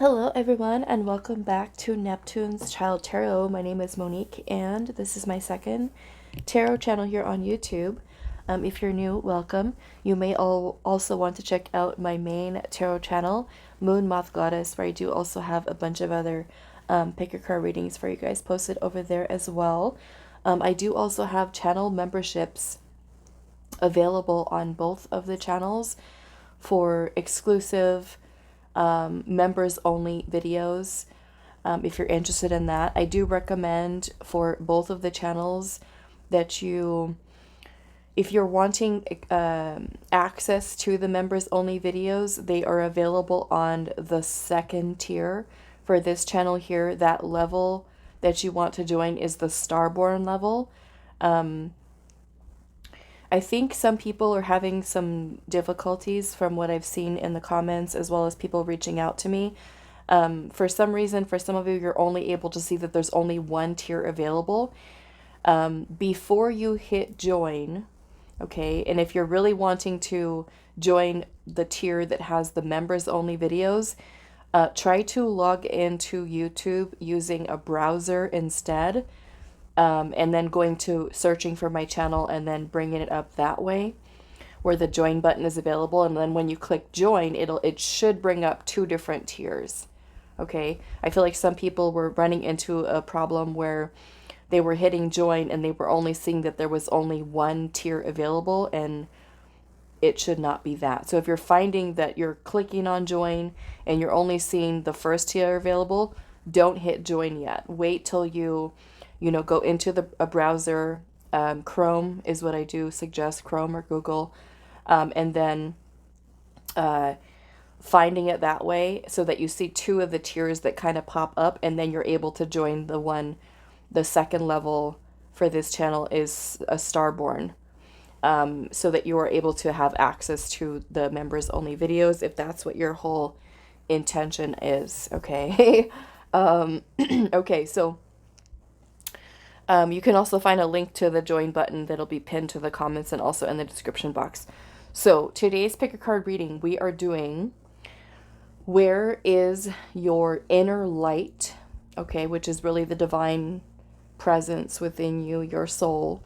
Hello, everyone, and welcome back to Neptune's Child Tarot. My name is Monique, and this is my second tarot channel here on YouTube. If you're new, welcome. You may also want to check out my main tarot channel, Moon Moth Goddess, where I do also have a bunch of other pick your card readings for you guys posted over there as well. I do also have channel memberships available on both of the channels for exclusive members only videos. If you're interested in that, I do recommend for both of the channels that if you're wanting access to the members only videos, they are available on the second tier. For this channel here, that level that you want to join is the Starborn level. I think some people are having some difficulties from what I've seen in the comments, as well as people reaching out to me. For some reason, for some of you, you're only able to see that there's only one tier available. Before you hit join, okay, and if you're really wanting to join the tier that has the members only videos, try to log into YouTube using a browser instead. And then going to searching for my channel and then bringing it up that way where the join button is available. And then when you click join, it should bring up two different tiers. Okay. I feel like some people were running into a problem where they were hitting join and they were only seeing that there was only one tier available, and it should not be that. So if you're finding that you're clicking on join and you're only seeing the first tier available, don't hit join yet. Wait till you go into a browser. Chrome is what I do suggest, Chrome or Google, and then finding it that way so that you see two of the tiers that kind of pop up, and then you're able to join the second level for this channel is a Starborn, so that you are able to have access to the members only videos if that's what your whole intention is. Okay. Okay, so you can also find a link to the join button that'll be pinned to the comments and also in the description box. So today's pick a card reading, we are doing where is your inner light, okay, which is really the divine presence within you, your soul.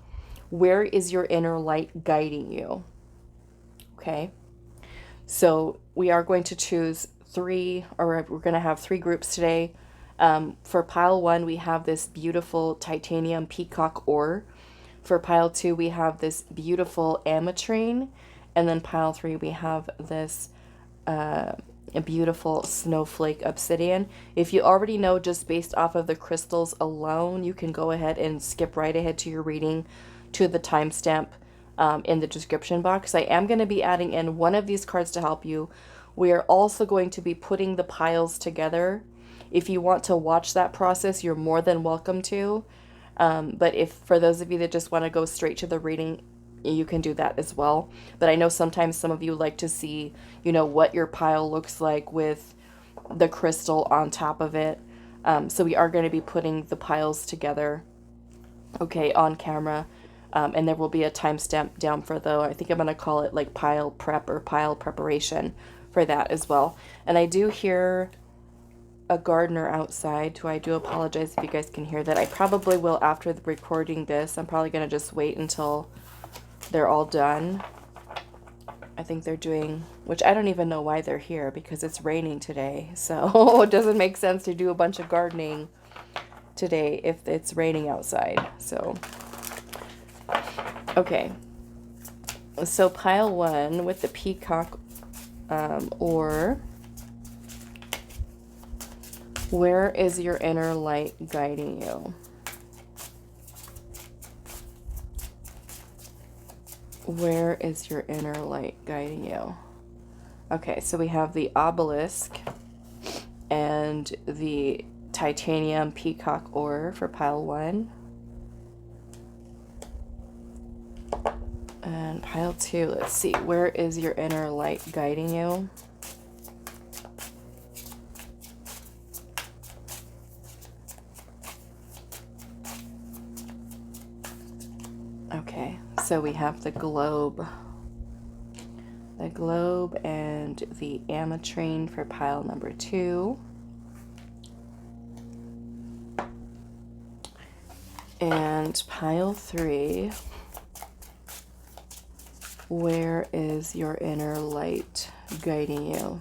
Where is your inner light guiding you? Okay. So we are going to choose we're going to have three groups today. For pile 1, we have this beautiful titanium peacock ore. For pile 2, we have this beautiful ametrine. And then pile 3, we have this a beautiful snowflake obsidian. If you already know just based off of the crystals alone, you can go ahead and skip right ahead to your reading to the timestamp in the description box. I am going to be adding in one of these cards to help you. We are also going to be putting the piles together. If you want to watch that process, you're more than welcome to. But if for those of you that just want to go straight to the reading, you can do that as well. But I know sometimes some of you like to see, what your pile looks like with the crystal on top of it. So we are going to be putting the piles together, okay, on camera. And there will be a timestamp down for I think I'm going to call it like pile prep or pile preparation for that as well. And I do hear a gardener outside, who I do apologize if you guys can hear that. I probably will after recording this. I'm probably going to just wait until they're all done. I think they're doing, which I don't even know why they're here because it's raining today. So it doesn't make sense to do a bunch of gardening today if it's raining outside. So, okay. So pile 1 with the peacock ore. Where is your inner light guiding you? Where is your inner light guiding you? Okay, so we have the obelisk and the titanium peacock ore for pile 1. And pile 2, let's see. Where is your inner light guiding you? Okay, so we have the globe and the Ametrine for pile number 2. And pile 3, where is your inner light guiding you?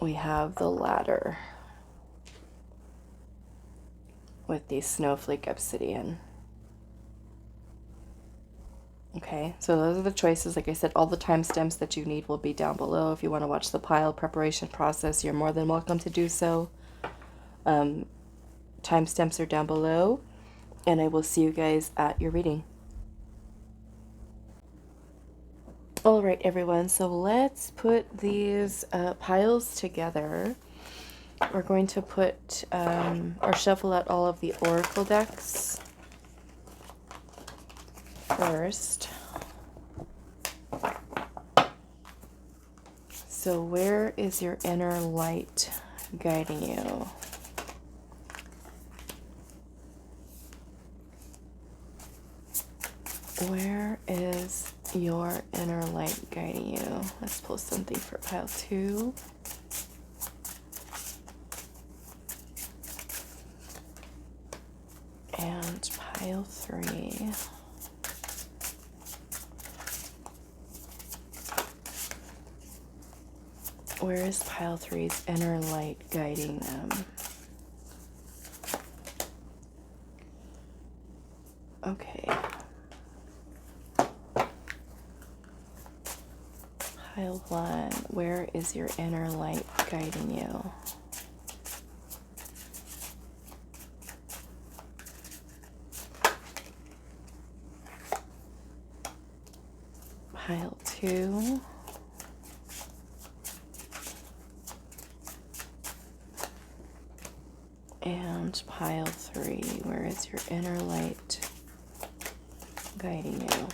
We have the ladder with the Snowflake Obsidian. Okay, so those are the choices. Like I said, all the timestamps that you need will be down below. If you want to watch the pile preparation process, you're more than welcome to do so. Timestamps are down below, and I will see you guys at your reading. All right, everyone, so let's put these piles together. We're going to put or shuffle out all of the oracle decks first. So where is your inner light guiding you? Where is your inner light guiding you? Let's pull something for pile 2. And pile 3. Where is pile 3's inner light guiding them? Okay. Pile 1, where is your inner light guiding you? Pile 2. And pile 3, where is your inner light guiding you?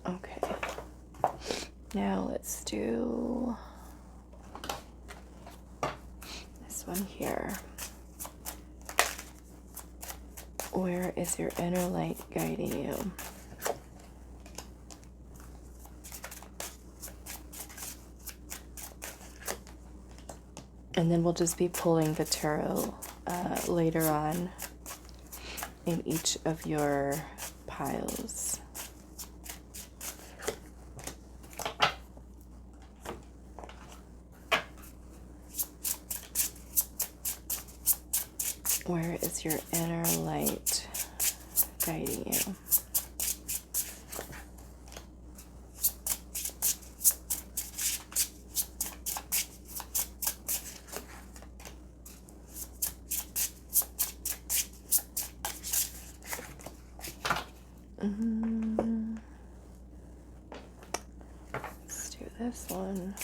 Okay. Now let's do this one here. Where is your inner light guiding you? And then we'll just be pulling the tarot later on in each of your piles. Where is your inner light guiding you? Let's do this one.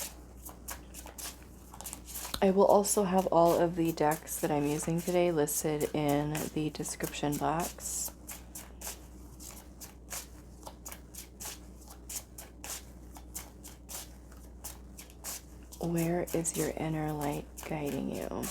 I will also have all of the decks that I'm using today listed in the description box. Where is your inner light guiding you?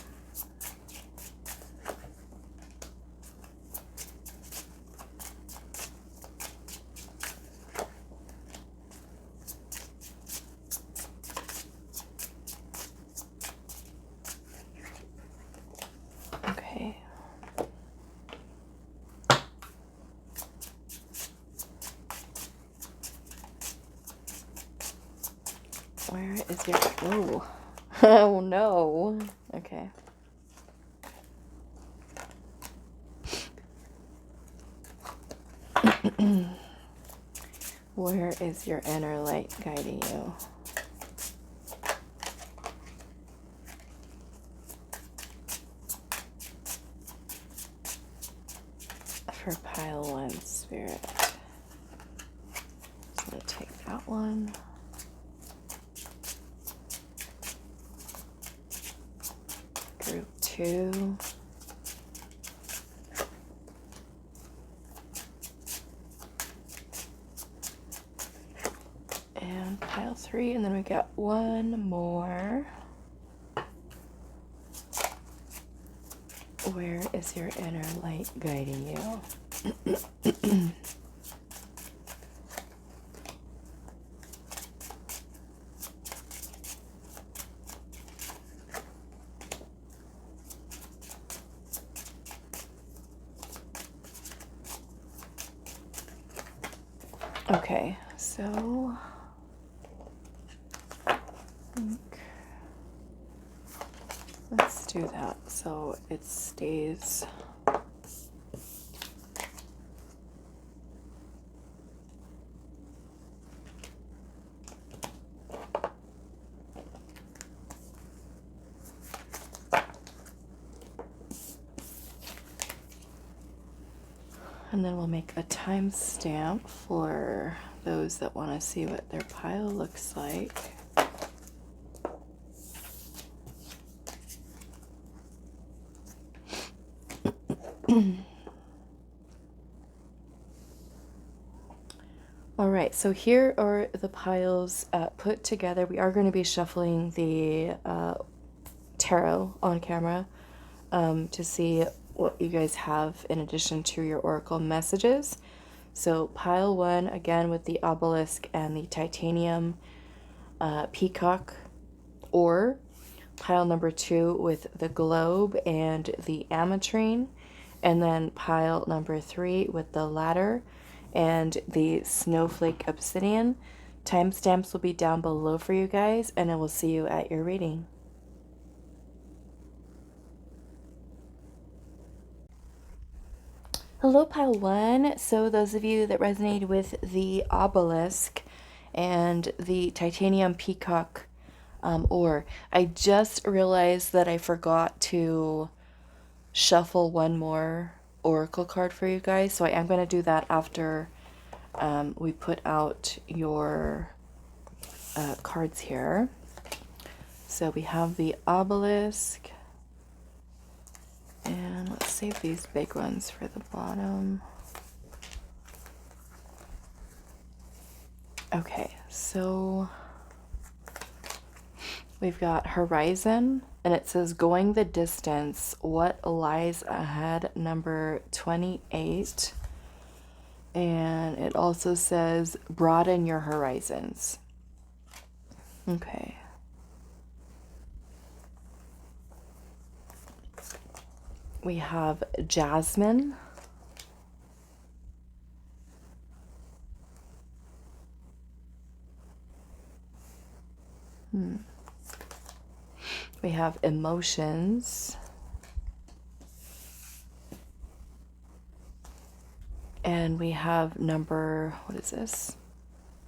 Where is your... Oh. Oh, no. Okay. Where is your inner light guiding you? For pile 1, Spirit. I'm going to take that one. Group 2. And pile 3, and then we got one more. Where is your inner light guiding you? Okay, so let's do that so it stays. And then we'll make a timestamp for those that want to see what their pile looks like. All right, so here are the piles put together. We are going to be shuffling the tarot on camera to see what you guys have in addition to your oracle messages. So pile 1, again, with the Obelisk and the Titanium Peacock, or pile number 2 with the Globe and the Ametrine, and then pile number 3 with the Ladder and the Snowflake Obsidian. Timestamps will be down below for you guys, and I will see you at your reading. Hello, pile 1. So those of you that resonated with the Obelisk and the Titanium Peacock ore, I just realized that I forgot to shuffle one more oracle card for you guys, so I am going to do that after we put out your cards here. So we have the Obelisk, and let's save these big ones for the bottom. Okay, so we've got Horizon, and it says going the distance, what lies ahead, number 28. And it also says broaden your horizons. Okay. We have Jasmine. We have Emotions. And we have number, what is this?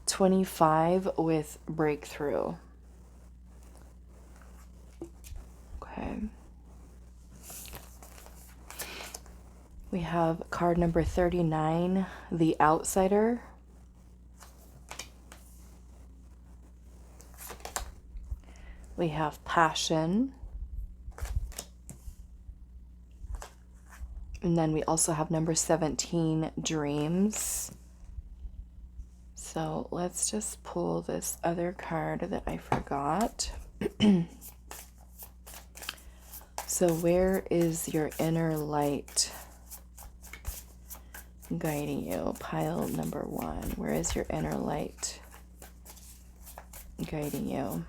25 with Breakthrough. Okay. We have card number 39, The Outsider. We have Passion. And then we also have number 17, Dreams. So let's just pull this other card that I forgot. So where is your inner light guiding you? Pile number 1. Where is your inner light guiding you?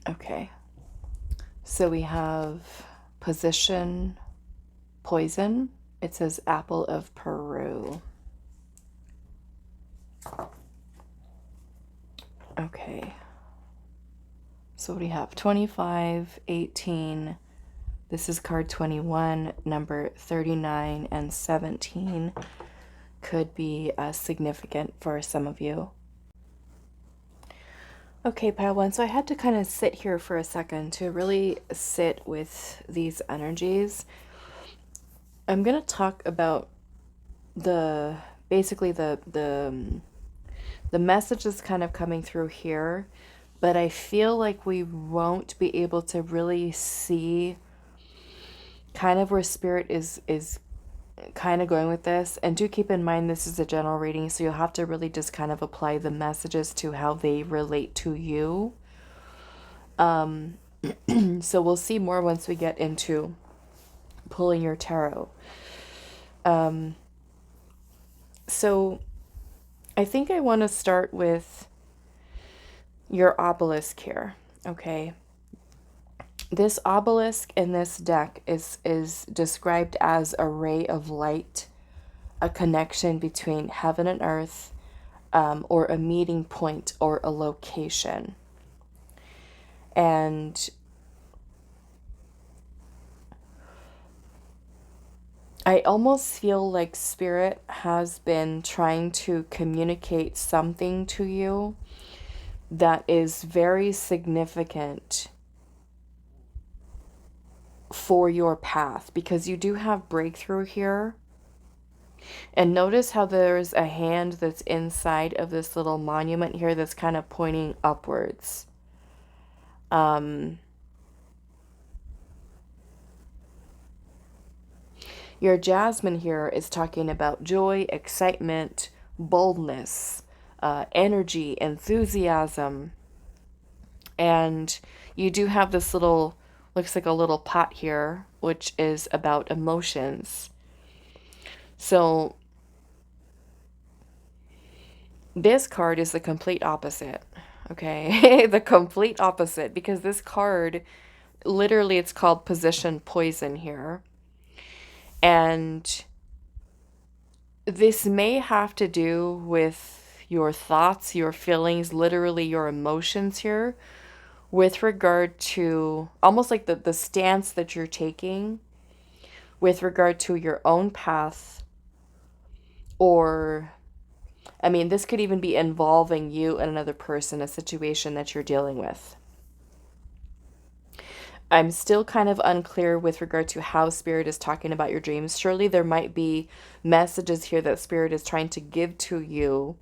Okay. So we have position, poison. It says apple of Peru. Okay. So what do you have? 25, 18. This is card 21, number 39, and 17 could be significant for some of you. Okay, pile 1. So I had to kind of sit here for a second to really sit with these energies. I'm going to talk about basically the message is kind of coming through here, but I feel like we won't be able to really see kind of where spirit is kind of going with this. And do keep in mind this is a general reading, so you'll have to really just kind of apply the messages to how they relate to you. So we'll see more once we get into pulling your tarot. So I think I want to start with your obelisk here, okay? This obelisk in this deck is described as a ray of light, a connection between heaven and earth, or a meeting point or a location. And I almost feel like Spirit has been trying to communicate something to you that is very significant for your path, because you do have breakthrough here. And notice how there's a hand that's inside of this little monument here that's kind of pointing upwards. Your jasmine here is talking about joy, excitement, boldness, energy, enthusiasm. And you do have this little, looks like a little pot here, which is about emotions. So this card is the complete opposite, okay? The complete opposite, because this card, literally, it's called position poison here. And this may have to do with your thoughts, your feelings, literally your emotions here, with regard to almost like the stance that you're taking with regard to your own path. Or, I mean, this could even be involving you and another person, a situation that you're dealing with. I'm still kind of unclear with regard to how Spirit is talking about your dreams. Surely there might be messages here that Spirit is trying to give to you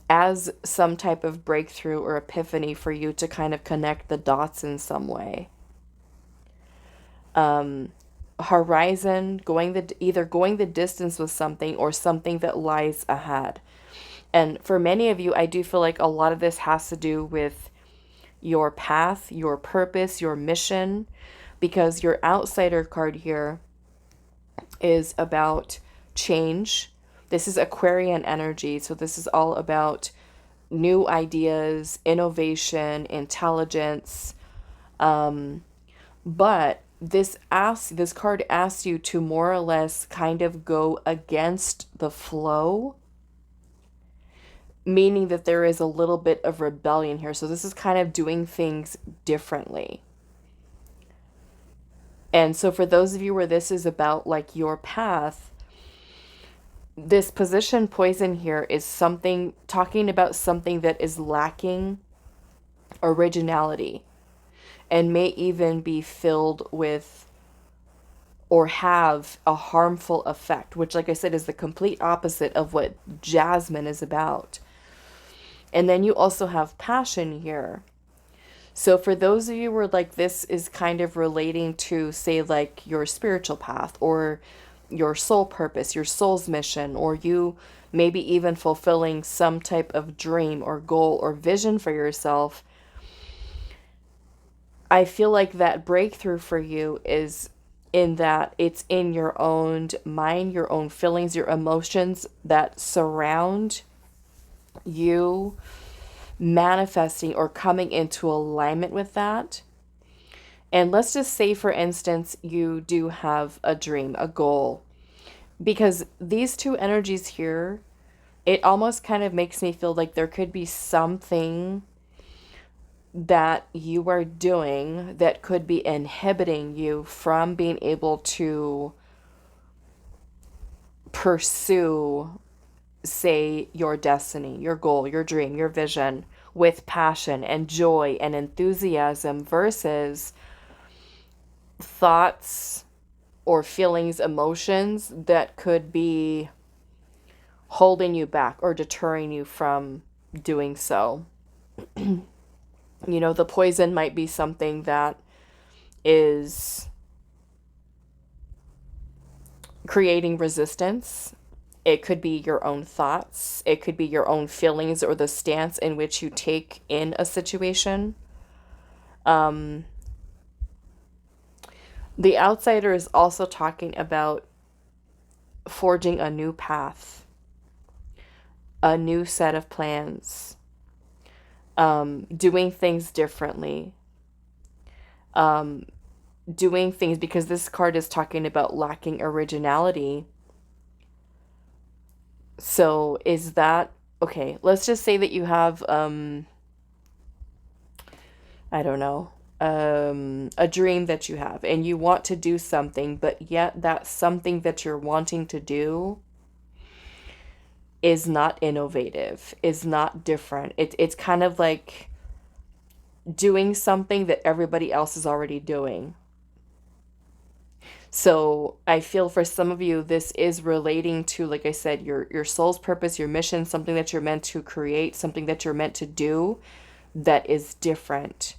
as some type of breakthrough or epiphany for you to kind of connect the dots in some way. Horizon, either going the distance with something or something that lies ahead. And for many of you, I do feel like a lot of this has to do with your path, your purpose, your mission, because your outsider card here is about change. This is Aquarian energy, so this is all about new ideas, innovation, intelligence. But this card asks you to more or less kind of go against the flow, meaning that there is a little bit of rebellion here. So this is kind of doing things differently. And so for those of you where this is about like your path, this position poison here is something talking about something that is lacking originality and may even be filled with or have a harmful effect, which, like I said, is the complete opposite of what Jasmine is about. And then you also have passion here. So for those of you where like this is kind of relating to, say, like your spiritual path or your soul purpose, your soul's mission, or you maybe even fulfilling some type of dream or goal or vision for yourself, I feel like that breakthrough for you is in that it's in your own mind, your own feelings, your emotions that surround you manifesting or coming into alignment with that. And let's just say, for instance, you do have a dream, a goal, because these two energies here, it almost kind of makes me feel like there could be something that you are doing that could be inhibiting you from being able to pursue, say, your destiny, your goal, your dream, your vision with passion and joy and enthusiasm versus thoughts or feelings, emotions that could be holding you back or deterring you from doing so. You know, the poison might be something that is creating resistance. It could be your own thoughts. It could be your own feelings or the stance in which you take in a situation. The outsider is also talking about forging a new path, a new set of plans, doing things differently, doing things, because this card is talking about lacking originality. So is that okay? Let's just say that you have I don't know, a dream that you have and you want to do something, but yet that something that you're wanting to do is not innovative, is not different. It's kind of like doing something that everybody else is already doing. So I feel for some of you, this is relating to, like I said, your soul's purpose, your mission, something that you're meant to create, something that you're meant to do that is different.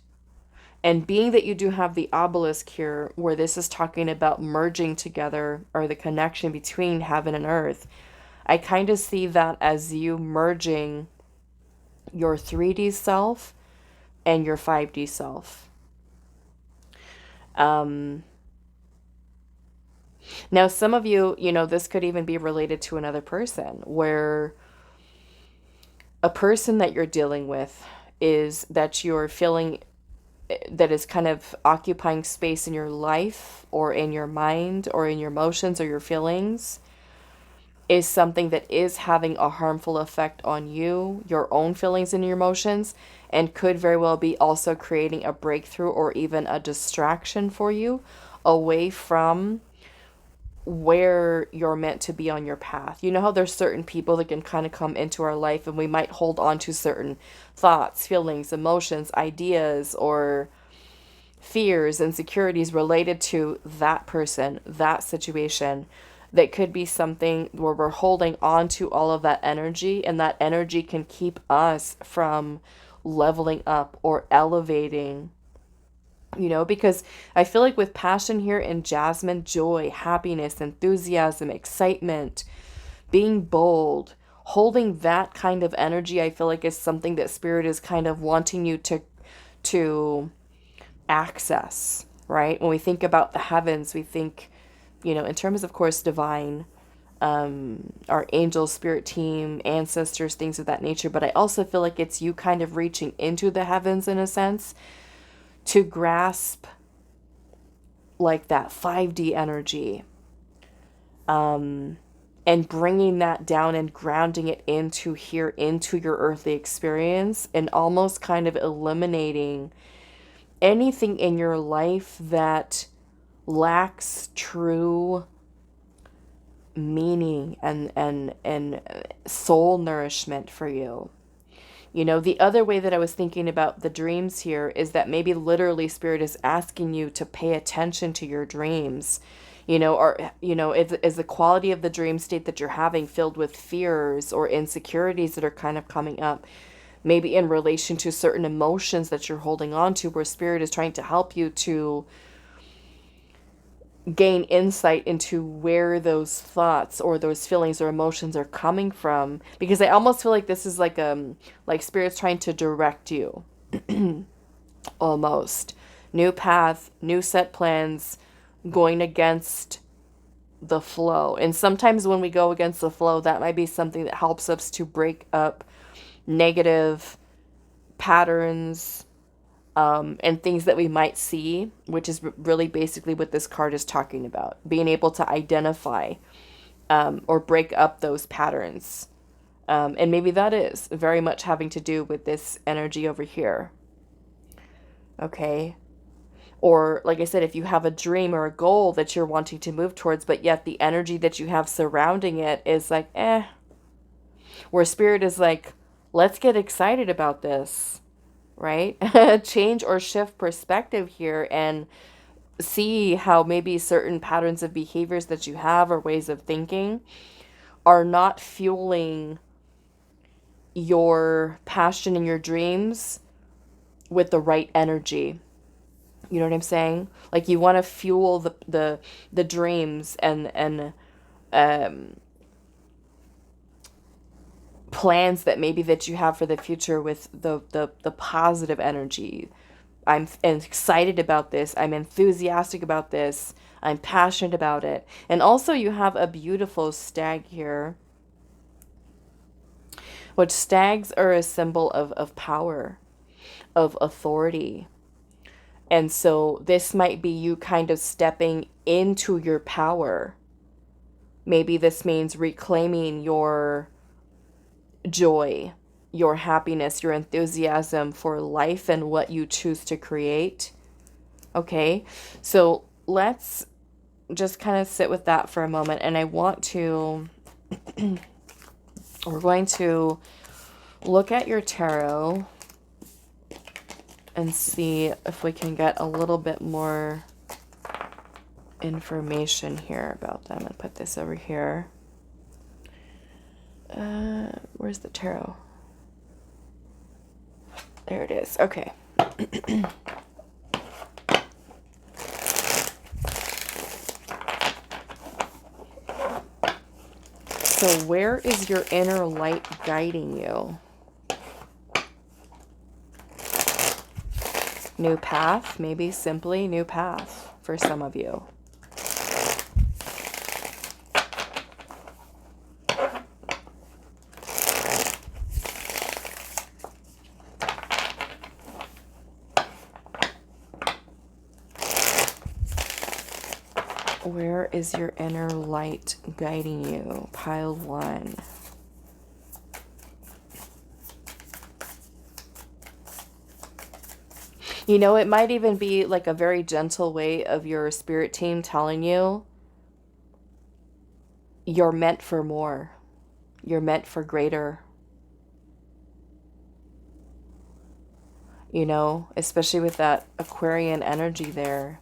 And being that you do have the obelisk here, where this is talking about merging together, or the connection between heaven and earth, I kind of see that as you merging your 3D self and your 5D self. Now, some of you, this could even be related to another person, where a person that you're dealing with is that you're feeling that is kind of occupying space in your life or in your mind or in your emotions or your feelings, is something that is having a harmful effect on you, your own feelings and your emotions, and could very well be also creating a breakthrough or even a distraction for you away from where you're meant to be on your path. You know how there's certain people that can kind of come into our life and we might hold on to certain thoughts, feelings, emotions, ideas, or fears, insecurities related to that person, that situation, that could be something where we're holding on to all of that energy, and that energy can keep us from leveling up or elevating, because I feel like with passion here in Jasmine, joy, happiness, enthusiasm, excitement, being bold, holding that kind of energy, I feel like is something that Spirit is kind of wanting you to access, right? When we think about the heavens, we think, in terms of course divine, our angel spirit team, ancestors, things of that nature. But I also feel like it's you kind of reaching into the heavens in a sense to grasp like that 5D energy, and bringing that down and grounding it into here, into your earthly experience, and almost kind of eliminating anything in your life that lacks true meaning and soul nourishment for you. The other way that I was thinking about the dreams here is that maybe literally Spirit is asking you to pay attention to your dreams. Is the quality of the dream state that you're having filled with fears or insecurities that are kind of coming up? Maybe in relation to certain emotions that you're holding on to, where Spirit is trying to help you to gain insight into where those thoughts or those feelings or emotions are coming from, because I almost feel like this is like Spirit's trying to direct you. Almost new path, new set plans, going against the flow. And sometimes when we go against the flow, that might be something that helps us to break up negative patterns, and things that we might see, which is really basically what this card is talking about. Being able to identify, or break up those patterns. And maybe that is very much having to do with this energy over here. Okay. Or, like I said, if you have a dream or a goal that you're wanting to move towards, but yet the energy that you have surrounding it is like, where Spirit is like, let's get excited about this, right? Change or shift perspective here and see how maybe certain patterns of behaviors that you have or ways of thinking are not fueling your passion and your dreams with the right energy. You know what I'm saying? Like you want to fuel the dreams and plans that maybe that you have for the future with the positive energy. I'm excited about this. I'm enthusiastic about this. I'm passionate about it. And also you have a beautiful stag here, which stags are a symbol of power, of authority. And so this might be you kind of stepping into your power. Maybe this means reclaiming your joy, your happiness, your enthusiasm for life and what you choose to create. Okay, so let's just kind of sit with that for a moment. And I want to, we're going to look at your tarot and see if we can get a little bit more information here about them. And put this over here. Where's the tarot? There it is. Okay. So where is your inner light guiding you? New path, maybe simply new path for some of you. Where is your inner light guiding you? Pile 1. You know, it might even be like a very gentle way of your spirit team telling you you're meant for more. You're meant for greater. You know, especially with that Aquarian energy there.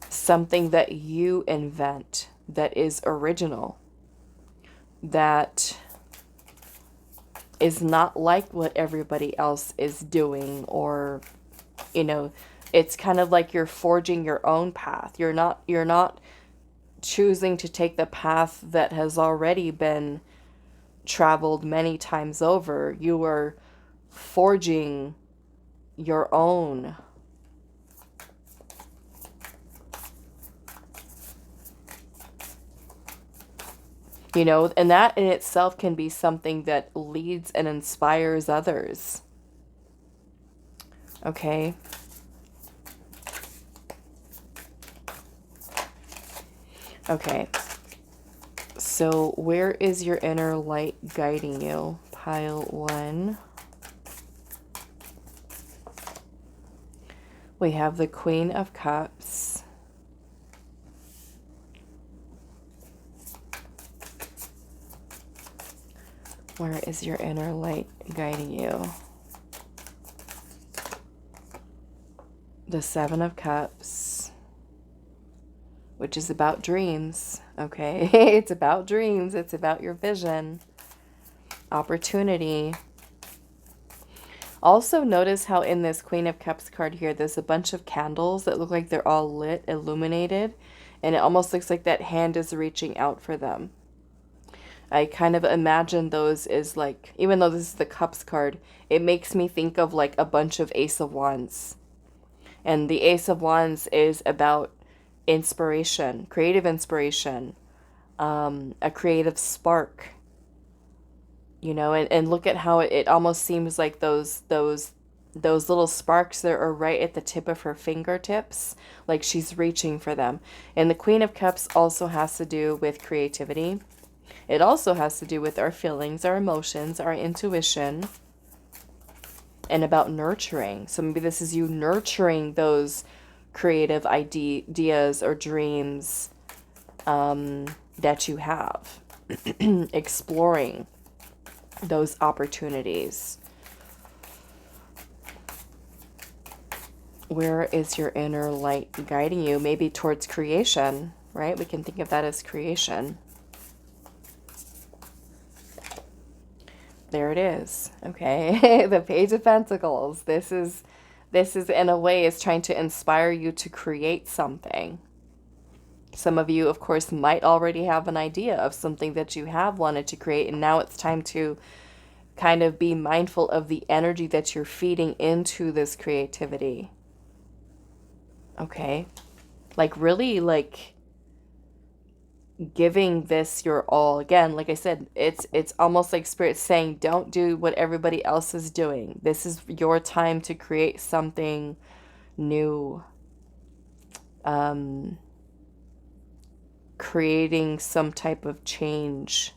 Something that you invent that is original, that is not like what everybody else is doing, or, you know, it's kind of like you're forging your own path. You're not choosing to take the path that has already been traveled many times over. You are forging your own. You know, and that in itself can be something that leads and inspires others. Okay. Okay. So where is your inner light guiding you? Pile 1. We have the Queen of Cups. Where is your inner light guiding you? The 7 of Cups, which is about dreams, okay? It's about dreams. It's about your vision, opportunity. Also notice how in this Queen of Cups card here, there's a bunch of candles that look like they're all lit, illuminated, and it almost looks like that hand is reaching out for them. I kind of imagine those as like, even though this is the Cups card, it makes me think of like a bunch of Ace of Wands. And the Ace of Wands is about inspiration, creative inspiration, a creative spark. You know, and look at how it almost seems like those little sparks that are right at the tip of her fingertips, like she's reaching for them. And the Queen of Cups also has to do with creativity. It also has to do with our feelings, our emotions, our intuition, and about nurturing. So maybe this is you nurturing those creative ideas or dreams that you have, exploring those opportunities. Where is your inner light guiding you? Maybe towards creation, right? We can think of that as creation. There it is. Okay. The Page of Pentacles. This is in a way is trying to inspire you to create something. Some of you, of course, might already have an idea of something that you have wanted to create, and now it's time to kind of be mindful of the energy that you're feeding into this creativity. Okay? Like really like giving this your all. Again, like I said, it's almost like Spirit saying, don't do what everybody else is doing. This is your time to create something new, creating some type of change.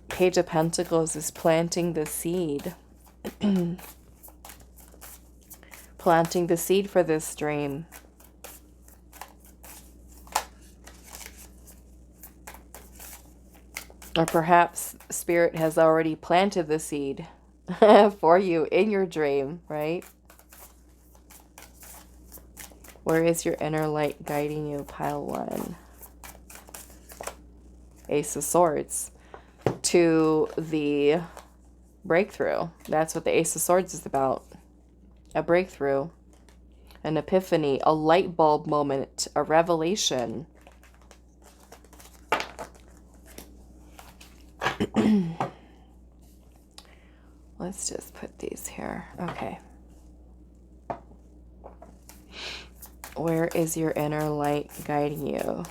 Page of Pentacles is planting the seed. Planting the seed for this dream. Or perhaps Spirit has already planted the seed for you in your dream, right? Where is your inner light guiding you? Pile 1. Ace of Swords. To the breakthrough. That's what the Ace of Swords is about. A breakthrough. An epiphany. A light bulb moment. A revelation. Let's just put these here. Okay. Where is your inner light guiding you?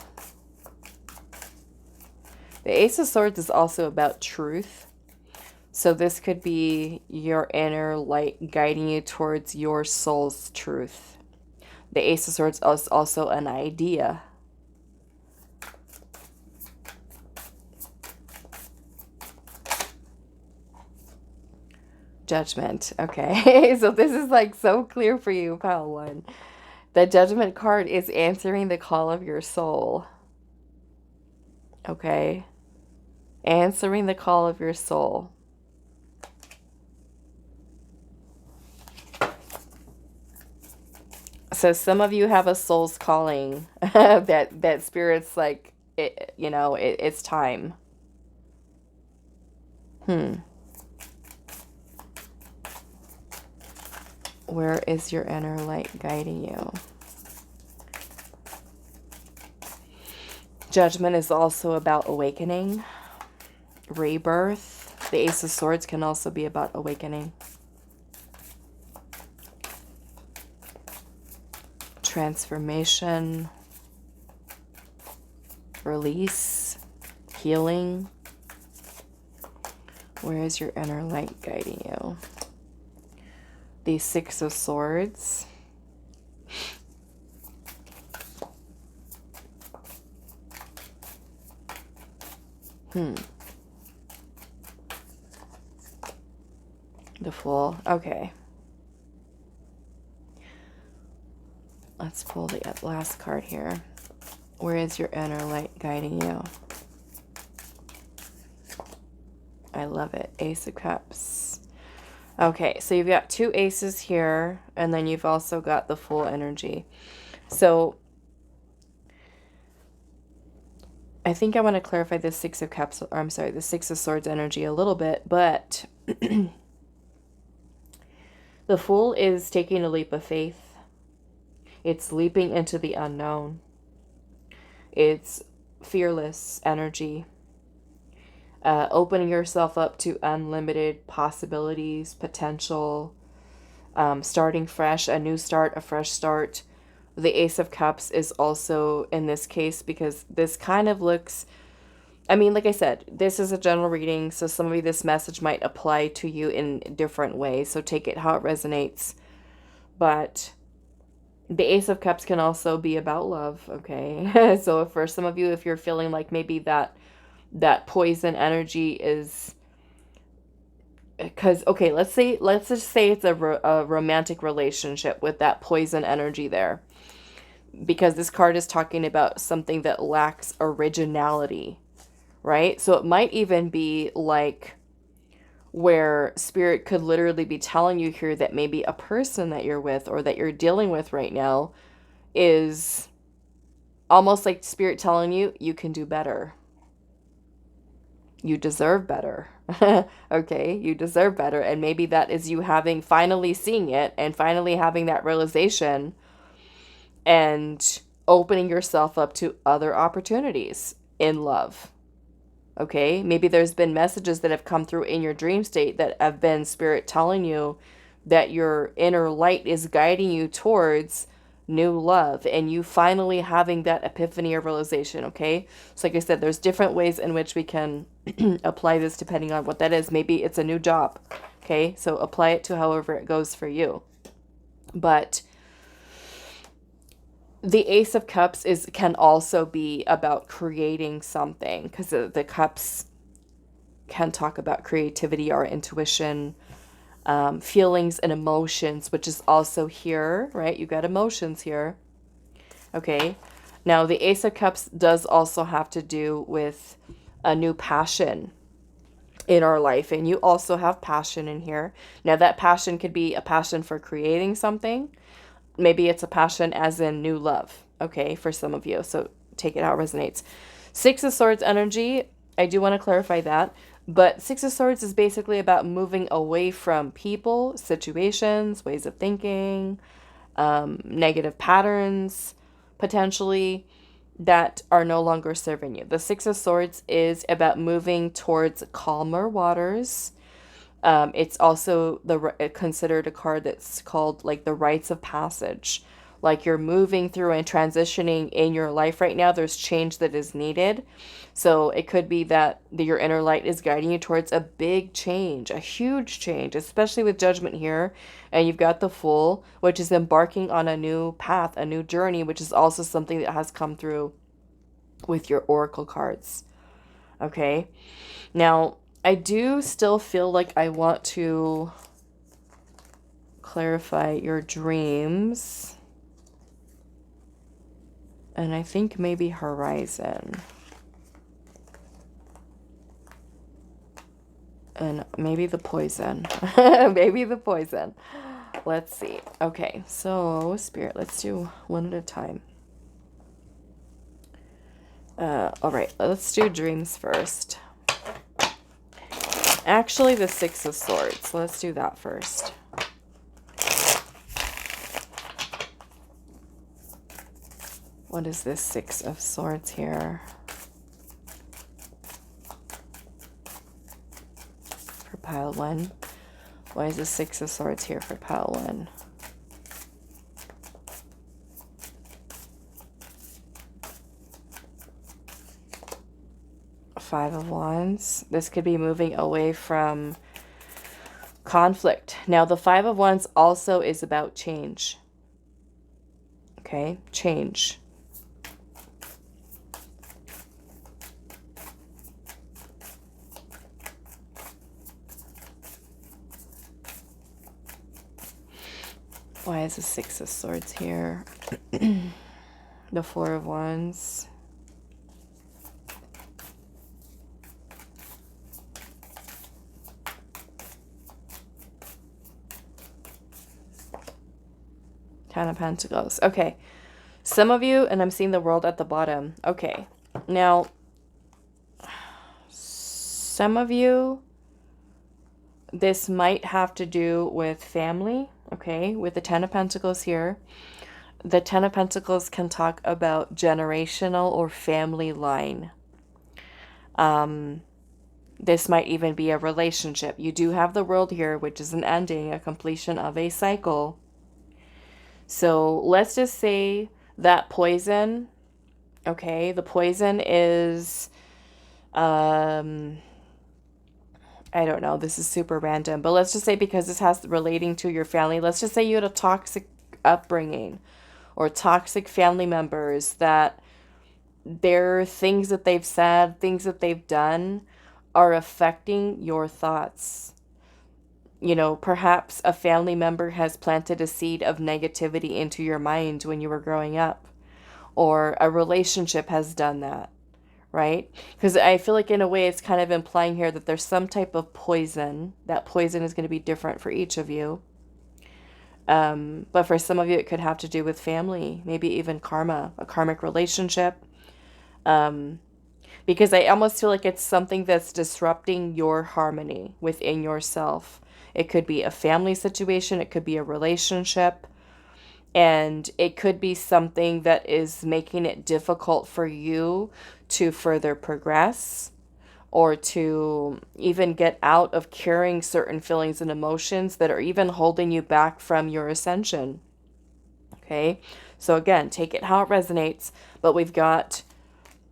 The Ace of Swords is also about truth. So this could be your inner light guiding you towards your soul's truth. The Ace of Swords is also an idea. Judgment. Okay. So this is like so clear for you, pile 1. The Judgment card is answering the call of your soul. Okay. Answering the call of your soul. So some of you have a soul's calling that Spirit's like, it's time. Where is your inner light guiding you? Judgment is also about awakening, rebirth. The Ace of Swords can also be about awakening. Transformation, release, healing. Where is your inner light guiding you? The Six of Swords. The Fool. Okay. Let's pull the last card here. Where is your inner light guiding you? I love it. Ace of Cups. Okay, so you've got 2 aces here, and then you've also got the Fool energy. So I think I want to clarify the Six of Cups, or I'm sorry, the Six of Swords energy a little bit, but the Fool is taking a leap of faith. It's leaping into the unknown. It's fearless energy. Opening yourself up to unlimited possibilities, potential, starting fresh, a new start, a fresh start. The Ace of Cups is also in this case because this kind of looks, I mean, like I said, this is a general reading, so some of you, this message might apply to you in different ways, so take it how it resonates. But the Ace of Cups can also be about love, okay? So for some of you, if you're feeling like maybe that poison energy is, because, okay, let's just say it's a romantic relationship with that poison energy there, because this card is talking about something that lacks originality, right? So it might even be like where Spirit could literally be telling you here that maybe a person that you're with or that you're dealing with right now is almost like Spirit telling you, you can do better. You deserve better. Okay, you deserve better. And maybe that is you finally seeing it and finally having that realization and opening yourself up to other opportunities in love. Okay, maybe there's been messages that have come through in your dream state that have been Spirit telling you that your inner light is guiding you towards new love, and you finally having that epiphany or realization, okay? So like I said, there's different ways in which we can apply this depending on what that is. Maybe it's a new job, okay? So apply it to however it goes for you. But the Ace of Cups can also be about creating something, because the cups can talk about creativity or intuition, feelings and emotions, which is also here, right? You got emotions here. Okay. Now, the Ace of Cups does also have to do with a new passion in our life. And you also have passion in here. Now, that passion could be a passion for creating something. Maybe it's a passion as in new love. Okay. For some of you. So take it how it resonates. Six of Swords energy. I do want to clarify that. But Six of Swords is basically about moving away from people, situations, ways of thinking, negative patterns, potentially, that are no longer serving you. The Six of Swords is about moving towards calmer waters. It's also considered a card that's called like the rites of passage. Like you're moving through and transitioning in your life right now. There's change that is needed. So it could be that your inner light is guiding you towards a big change, a huge change, especially with Judgment here. And you've got the Fool, which is embarking on a new path, a new journey, which is also something that has come through with your Oracle cards. Okay. Now, I do still feel like I want to clarify your dreams. And I think maybe Horizon. And maybe the Poison. Maybe the Poison. Let's see. Okay, so Spirit, let's do one at a time. All right, let's do dreams first. Actually, the Six of Swords. Let's do that first. What is this Six of Swords here? For pile one. Why is the Six of Swords here for pile one? Five of Wands. This could be moving away from conflict. Now, the Five of Wands also is about change. Okay, change. Why is the Six of Swords here? The Four of Wands. Ten of Pentacles. Okay. Some of you, and I'm seeing the World at the bottom. Okay. Now, some of you, this might have to do with family. Okay, with the Ten of Pentacles here. The Ten of Pentacles can talk about generational or family line. This might even be a relationship. You do have the World here, which is an ending, a completion of a cycle. So let's just say that Poison, okay, the Poison is, I don't know, this is super random, but let's just say because this has relating to your family, let's just say you had a toxic upbringing or toxic family members that their things that they've said, things that they've done are affecting your thoughts. You know, perhaps a family member has planted a seed of negativity into your mind when you were growing up, or a relationship has done that. Right? Because I feel like in a way it's kind of implying here that there's some type of poison. That poison is going to be different for each of you. But for some of you, it could have to do with family, maybe even karma, a karmic relationship. Because I almost feel like it's something that's disrupting your harmony within yourself. It could be a family situation. It could be a relationship. And it could be something that is making it difficult for you to further progress or to even get out of carrying certain feelings and emotions that are even holding you back from your ascension. Okay, so again, take it how it resonates, but we've got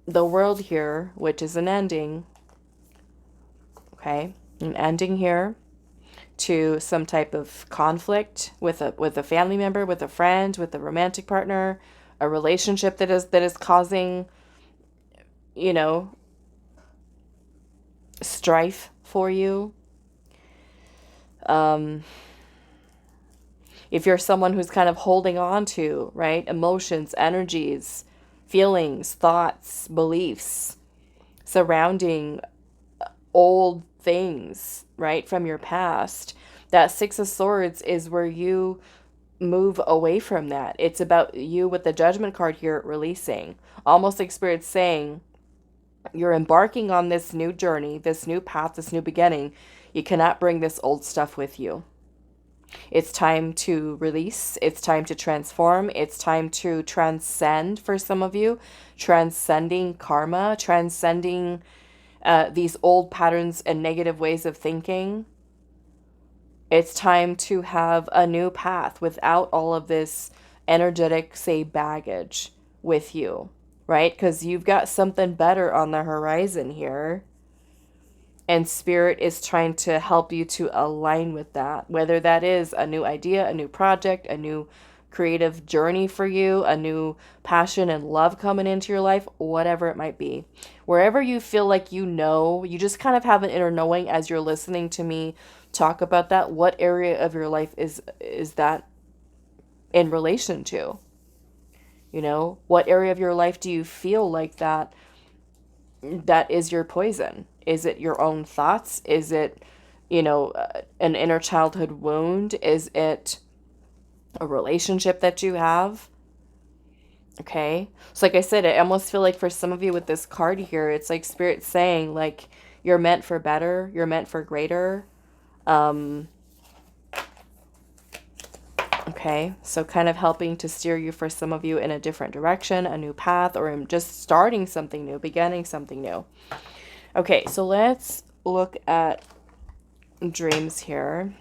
the World here, which is an ending. Okay, an ending here to some type of conflict with a family member, with a friend, with a romantic partner, a relationship that is causing, you know, strife for you. If you're someone who's kind of holding on to, right, emotions, energies, feelings, thoughts, beliefs surrounding old things, right, from your past, that Six of Swords is where you move away from that. It's about you with the Judgment card here releasing. Almost like Spirit's saying, you're embarking on this new journey, this new path, this new beginning. You cannot bring this old stuff with you. It's time to release. It's time to transform. It's time to transcend for some of you. Transcending karma, transcending these old patterns and negative ways of thinking. It's time to have a new path without all of this energetic, say, baggage with you, right? Because you've got something better on the horizon here. And Spirit is trying to help you to align with that, whether that is a new idea, a new project, a new creative journey for you, a new passion and love coming into your life, whatever it might be. Wherever you feel like you just kind of have an inner knowing as you're listening to me talk about that. What area of your life is that in relation to? You know, what area of your life do you feel like that is your poison? Is it your own thoughts? Is it, an inner childhood wound? Is it a relationship that you have? Okay. So like I said, I almost feel like for some of you with this card here, it's like Spirit saying, like, you're meant for better. You're meant for greater. Okay. So kind of helping to steer you for some of you in a different direction, a new path, or just starting something new, beginning something new. Okay, so let's look at dreams here.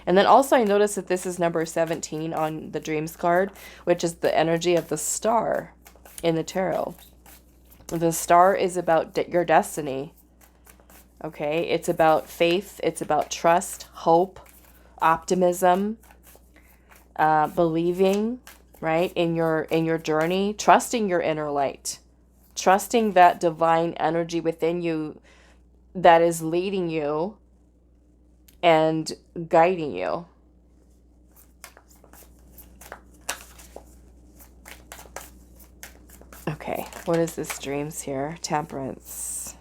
And then also I noticed that this is number 17 on the dreams card, which is the energy of the star in the tarot. The star is about your destiny. Okay, it's about faith, it's about trust, hope, optimism, believing, right, in your journey, trusting your inner light. Trusting that divine energy within you that is leading you and guiding you. Okay, what is this dreams here? Temperance.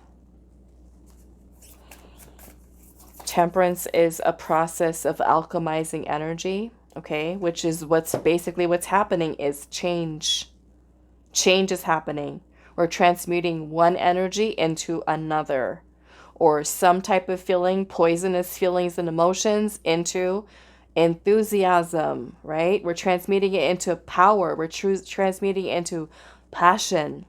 Temperance is a process of alchemizing energy, okay, which is what's happening is change. Change is happening. We're transmuting one energy into another, or some type of feeling, poisonous feelings and emotions into enthusiasm, right? We're transmuting it into power. We're transmuting it into passion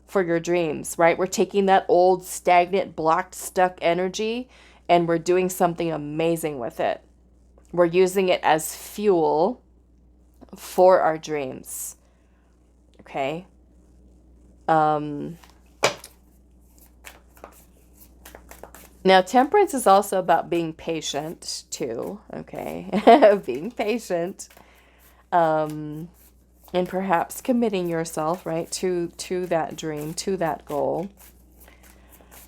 for your dreams, right? We're taking that old, stagnant, blocked, stuck energy and we're doing something amazing with it. We're using it as fuel for our dreams, okay? Now, temperance is also about being patient too, okay? Being patient, and perhaps committing yourself, right, to that dream, to that goal.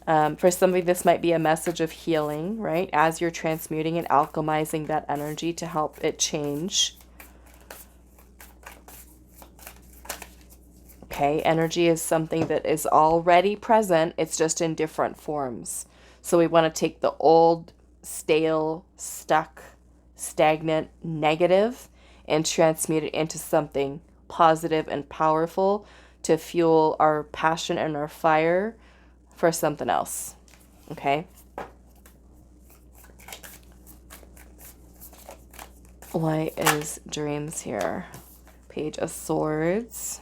For somebody, this might be a message of healing, right? As you're transmuting and alchemizing that energy to help it change. Okay, energy is something that is already present. It's just in different forms. So we want to take the old, stale, stuck, stagnant, negative and transmute it into something positive and powerful to fuel our passion and our fire for something else. Okay? Why is dreams here? Page of Swords.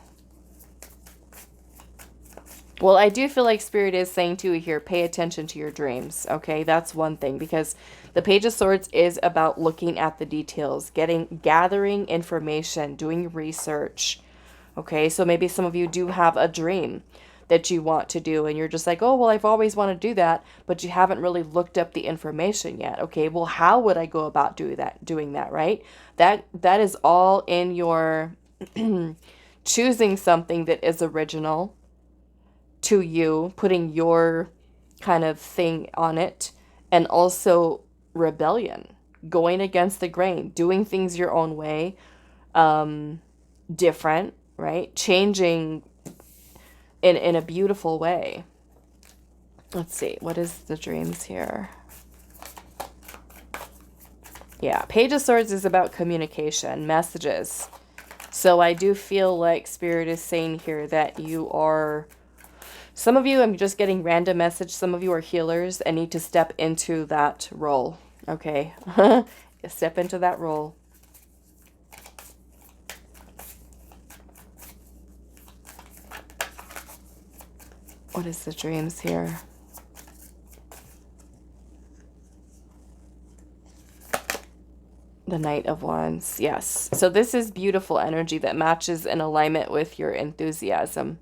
Well, I do feel like Spirit is saying to you here, pay attention to your dreams, okay? That's one thing, because The Page of Swords is about looking at the details, gathering information, doing research. Okay, so maybe some of you do have a dream that you want to do and you're just like, oh, well, I've always wanted to do that, but you haven't really looked up the information yet. Okay, well, how would I go about doing that, right? That is all in your choosing something that is original to you, putting your kind of thing on it, and also rebellion, going against the grain, doing things your own way, different, right? Changing in a beautiful way. Let's see, what is the dreams here? Yeah, Page of Swords is about communication, messages. So I do feel like Spirit is saying here that you are, some of you, I'm just getting random message, some of you are healers and need to step into that role, okay? Step into that role. What is the dreams here? The Knight of Wands, yes. So this is beautiful energy that matches in alignment with your enthusiasm,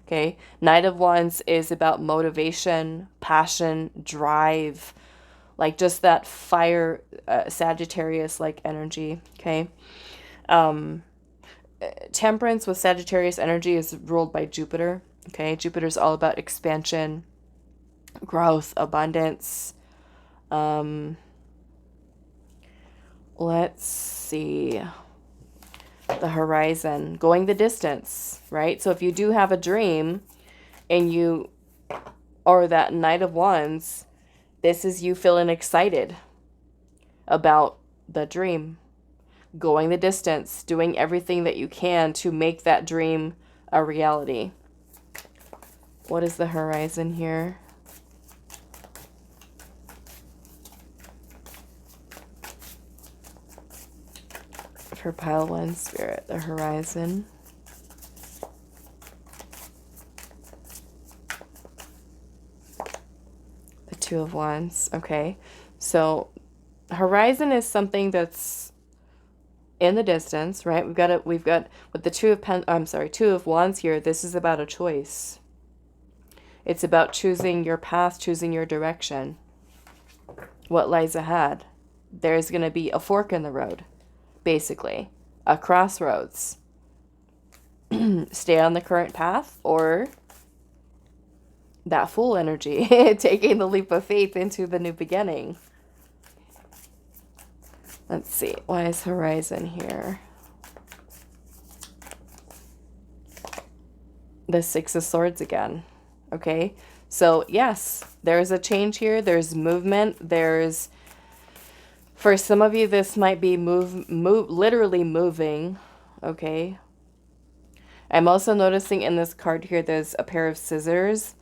okay? Knight of Wands is about motivation, passion, drive, like just that fire, Sagittarius-like energy, okay? Temperance with Sagittarius energy is ruled by Jupiter, okay? Jupiter's all about expansion, growth, abundance. Let's see. The horizon, going the distance, right? So if you do have a dream and you are that Knight of Wands, this is you feeling excited about the dream, going the distance, doing everything that you can to make that dream a reality. What is the horizon here? For pile 1 Spirit, the horizon. The Two of Wands. Okay, so horizon is something that's in the distance, right? We've got with the Two of Wands here. This is about a choice. It's about choosing your path, choosing your direction. What lies ahead? There's going to be a fork in the road. Basically, a crossroads. Stay on the current path, or that Fool energy, taking the leap of faith into the new beginning. Let's see, why is horizon here? The Six of Swords again. Okay, so yes, there's a change here. There's movement. There's, for some of you, this might be literally moving, okay? I'm also noticing in this card here, there's a pair of scissors,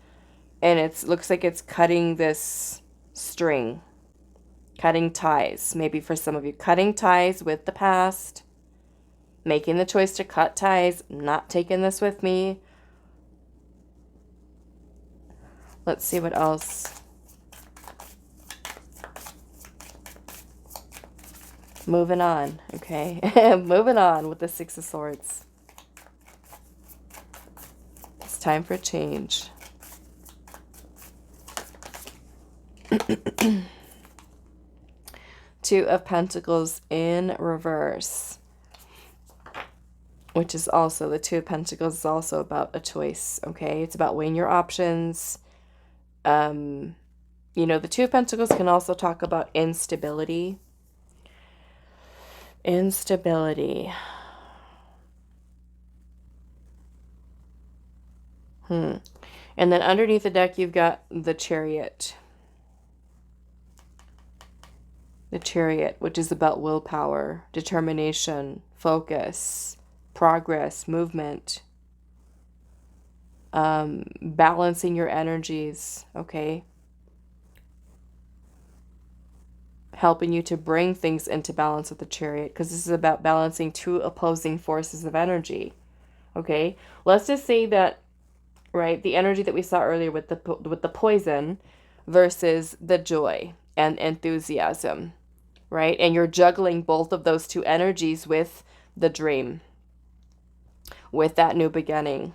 and it looks like it's cutting this string, cutting ties. Maybe for some of you, cutting ties with the past, making the choice to cut ties, not taking this with me. Let's see what else. Moving on, okay? Moving on with the Six of Swords. It's time for change. Two of Pentacles in reverse. Which is also, the Two of Pentacles is also about a choice, okay? It's about weighing your options. You know, the Two of Pentacles can also talk about instability. Instability. And then underneath the deck, you've got the Chariot. The Chariot, which is about willpower, determination, focus, progress, movement, balancing your energies, okay? Helping you to bring things into balance with the Chariot, because this is about balancing two opposing forces of energy, okay? Let's just say that, right, the energy that we saw earlier with the poison versus the joy, and enthusiasm, right? And you're juggling both of those two energies with the dream, with that new beginning,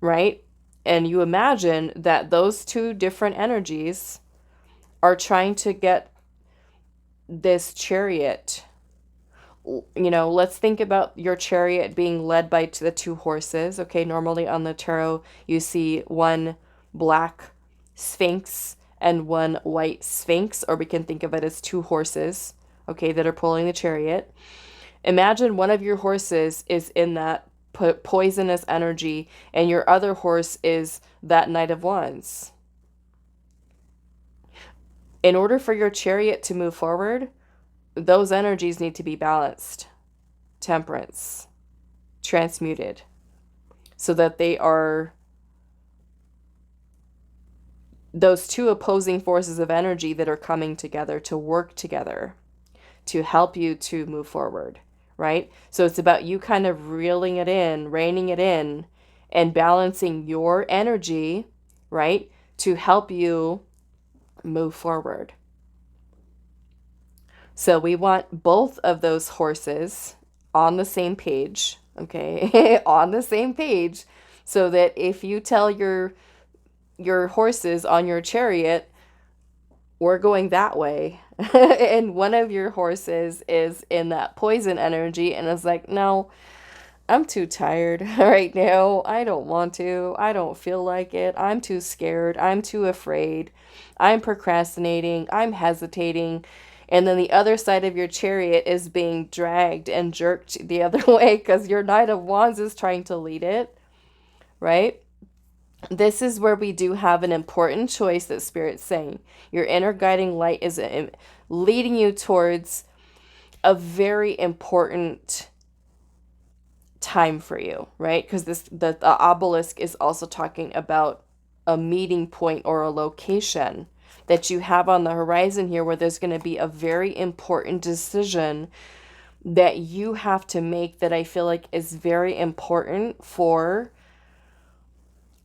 right? And you imagine that those two different energies are trying to get this chariot. You know, let's think about your chariot being led by the two horses. Okay, normally on the tarot, you see one black sphinx and one white sphinx, or we can think of it as two horses, okay, that are pulling the chariot. Imagine one of your horses is in that poisonous energy, and your other horse is that Knight of Wands. In order for your chariot to move forward, those energies need to be balanced, temperance, transmuted, so that they are those two opposing forces of energy that are coming together to work together to help you to move forward, right? So it's about you kind of reeling it in, reining it in, and balancing your energy, right, to help you move forward. So we want both of those horses on the same page, okay? On the same page, so that if you tell your horses on your chariot, we're going that way, and one of your horses is in that poison energy and is like, no, I'm too tired right now. I don't want to. I don't feel like it. I'm too scared. I'm too afraid. I'm procrastinating. I'm hesitating. And then the other side of your chariot is being dragged and jerked the other way because your Knight of Wands is trying to lead it, right? This is where we do have an important choice that Spirit's saying. Your inner guiding light is leading you towards a very important time for you, right? Because the obelisk is also talking about a meeting point or a location that you have on the horizon here, where there's going to be a very important decision that you have to make, that I feel like is very important for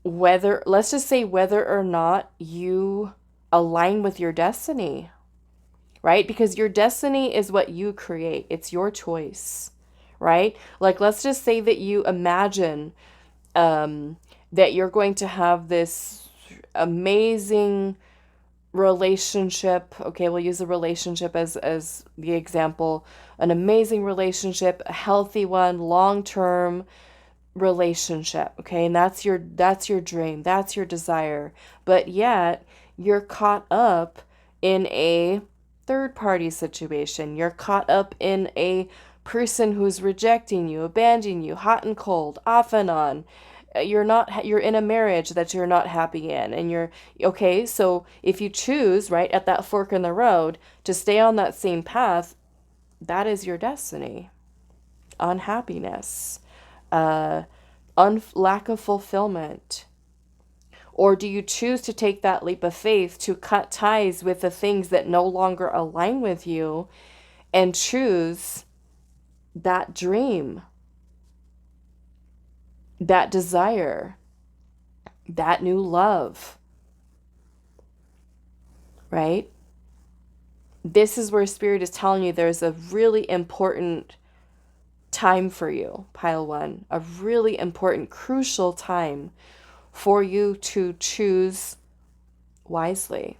whether, let's just say, whether or not you align with your destiny, right? Because your destiny is what you create. It's your choice, right? Like, let's just say that you imagine that you're going to have this amazing relationship. Okay, we'll use a relationship as the example. An amazing relationship, a healthy one, long-term relationship. Okay, and that's your dream, that's your desire. But yet you're caught up in a third party situation. You're caught up in a person who's rejecting you, abandoning you, hot and cold, off and on. You're in a marriage that you're not happy in, and you're okay. So if you choose, right, at that fork in the road to stay on that same path, that is your destiny. Unhappiness, lack of fulfillment. Or do you choose to take that leap of faith to cut ties with the things that no longer align with you and choose that dream, that desire, that new love, right? This is where Spirit is telling you there's a really important time for you, pile one, a really important, crucial time for you to choose wisely.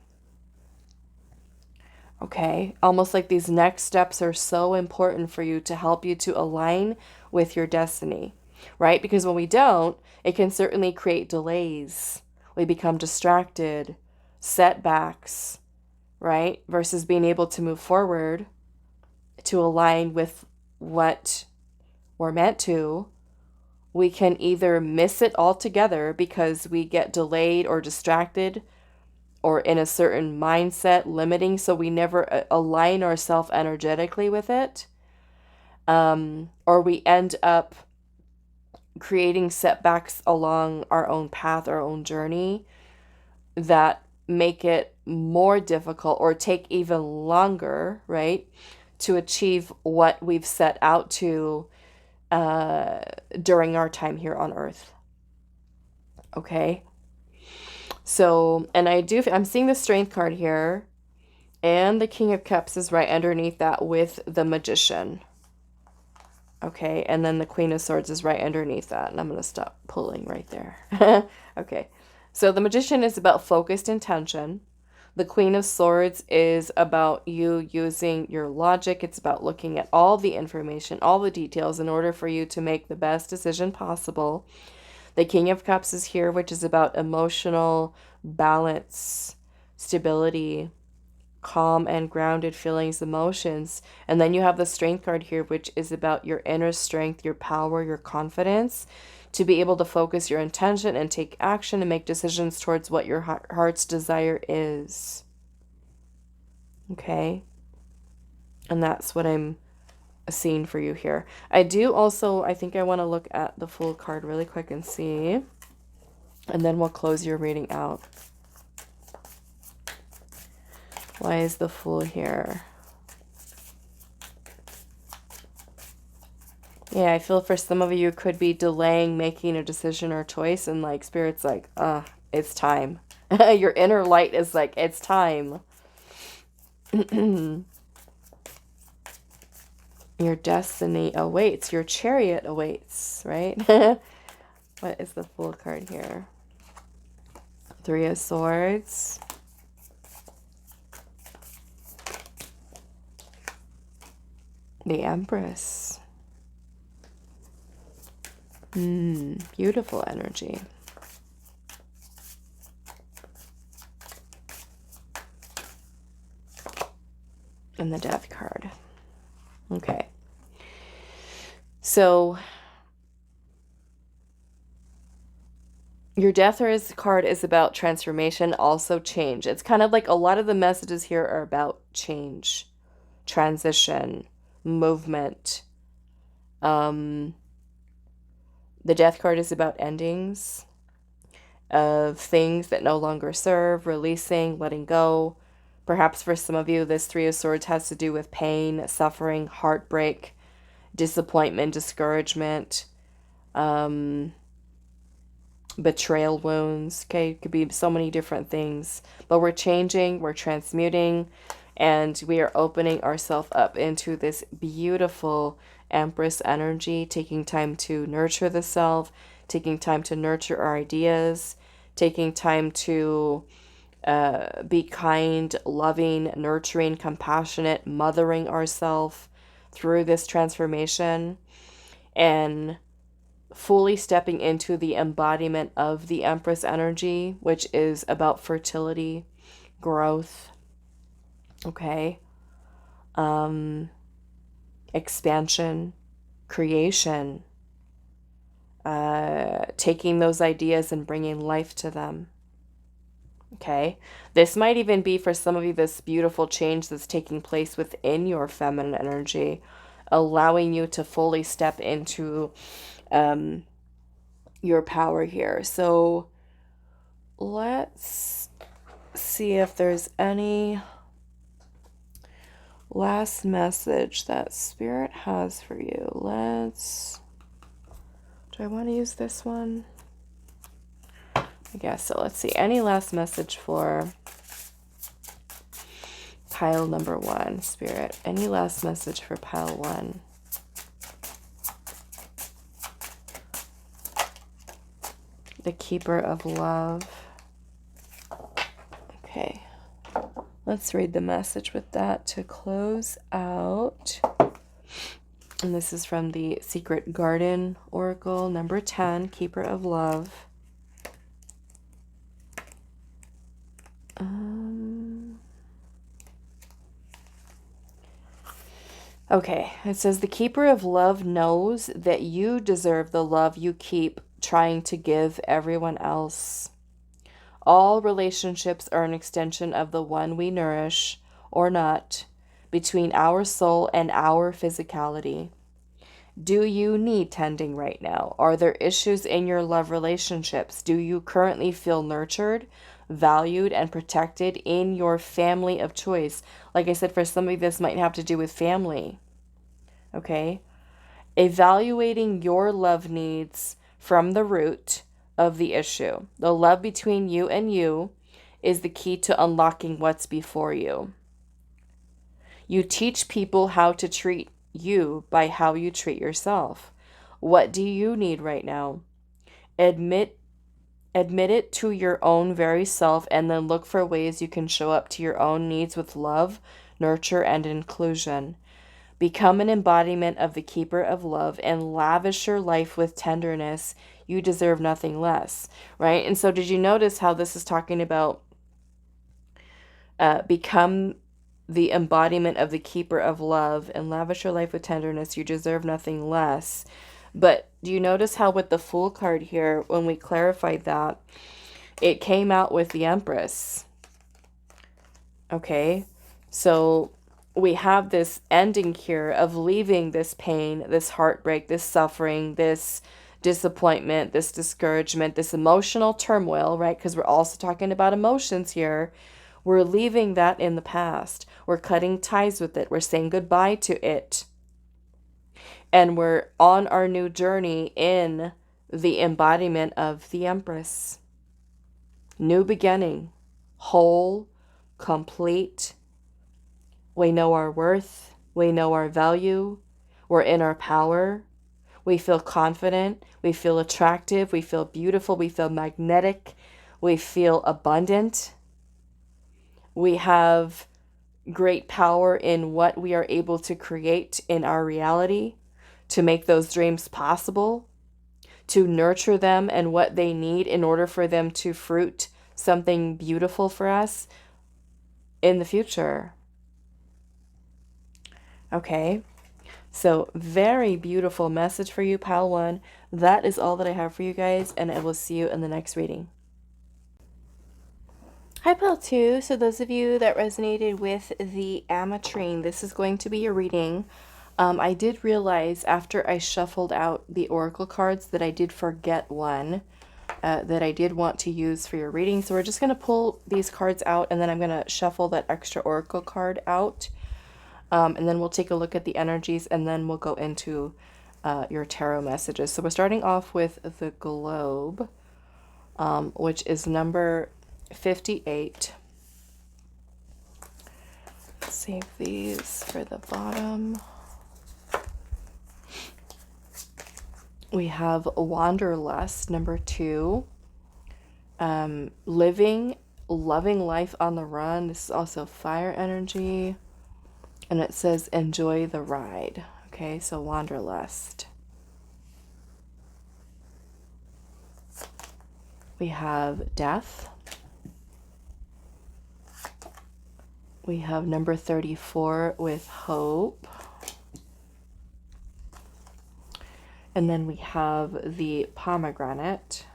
Okay, almost like these next steps are so important for you to help you to align with your destiny, right? Because when we don't, it can certainly create delays. We become distracted, setbacks, right? Versus being able to move forward to align with what we're meant to. We can either miss it altogether because we get delayed or distracted or in a certain mindset limiting, so we never align ourselves energetically with it. Or we end up creating setbacks along our own path, our own journey, that make it more difficult or take even longer, right, to achieve what we've set out to during our time here on Earth. Okay? So, and I'm seeing the Strength card here, and the King of Cups is right underneath that with the Magician. Okay, and then the Queen of Swords is right underneath that, and I'm going to stop pulling right there. Okay, so the Magician is about focused intention. The Queen of Swords is about you using your logic. It's about looking at all the information, all the details in order for you to make the best decision possible. The King of Cups is here, which is about emotional balance, stability, calm and grounded feelings, emotions. And then you have the Strength card here, which is about your inner strength, your power, your confidence, to be able to focus your intention and take action and make decisions towards what your heart's desire is. Okay? And that's what I'm seeing for you here. I think I want to look at the Fool card really quick and see. And then we'll close your reading out. Why is the Fool here? Yeah, I feel for some of you could be delaying making a decision or choice, and like Spirit's like, it's time. Your inner light is like, it's time. Your destiny awaits. Your chariot awaits, right? What is the Fool card here? Three of Swords. The Empress. Beautiful energy. And the Death card. Okay. So your Death card is about transformation, also change. It's kind of like a lot of the messages here are about change, transition, movement. The Death card is about endings of things that no longer serve, releasing, letting go. Perhaps for some of you, this Three of Swords has to do with pain, suffering, heartbreak, disappointment, discouragement, betrayal wounds. Okay, it could be so many different things. But we're changing, we're transmuting, and we are opening ourselves up into this beautiful Empress energy, taking time to nurture the self, taking time to nurture our ideas, taking time to be kind, loving, nurturing, compassionate, mothering ourselves through this transformation, and fully stepping into the embodiment of the Empress energy, which is about fertility, growth, okay, expansion, creation, taking those ideas and bringing life to them. Okay, this might even be for some of you this beautiful change that's taking place within your feminine energy, allowing you to fully step into your power here. So let's see if there's any last message that Spirit has for you. Do I want to use this one? I guess so. Let's see. Any last message for pile number 1, Spirit? Any last message for pile 1? The Keeper of Love. Okay. Let's read the message with that to close out. And this is from the Secret Garden Oracle, number 10, Keeper of Love. Okay, it says the Keeper of Love knows that you deserve the love you keep trying to give everyone else. All relationships are an extension of the one we nourish, or not, between our soul and our physicality. Do you need tending right now? Are there issues in your love relationships? Do you currently feel nurtured, valued, and protected in your family of choice? Like I said, for some of you, this might have to do with family. Okay? Evaluating your love needs from the root, of the issue. The love between you and you is the key to unlocking what's before you. You teach people how to treat you by how you treat yourself. What do you need right now? Admit it to your own very self, and then look for ways you can show up to your own needs with love, nurture, and inclusion. Become an embodiment of the keeper of love and lavish your life with tenderness. You deserve nothing less, right? And so did you notice how this is talking about become the embodiment of the keeper of love and lavish your life with tenderness? You deserve nothing less. But do you notice how with the Fool card here, when we clarified that, it came out with the Empress? Okay, so we have this ending here of leaving this pain, this heartbreak, this suffering, this disappointment, this discouragement, this emotional turmoil, right? Because we're also talking about emotions here. We're leaving that in the past. We're cutting ties with it. We're saying goodbye to it. And we're on our new journey in the embodiment of the Empress. New beginning, whole, complete. We know our worth. We know our value. We're in our power. We feel confident. We feel attractive. We feel beautiful. We feel magnetic. We feel abundant. We have great power in what we are able to create in our reality, to make those dreams possible, to nurture them and what they need in order for them to fruit something beautiful for us in the future. Okay, so very beautiful message for you, Pile 1. That is all that I have for you guys, and I will see you in the next reading. Hi, Pile 2. So those of you that resonated with the Ametrine, this is going to be your reading. I did realize after I shuffled out the oracle cards that I did forget one that I did want to use for your reading. So we're just going to pull these cards out, and then I'm going to shuffle that extra oracle card out. And then we'll take a look at the energies, and then we'll go into your tarot messages. So we're starting off with the Globe, which is number 58. Save these for the bottom. We have Wanderlust, number 2. Loving life on the run. This is also fire energy. And it says, enjoy the ride. Okay, so Wanderlust. We have Death. We have number 34 with Hope. And then we have the Pomegranate.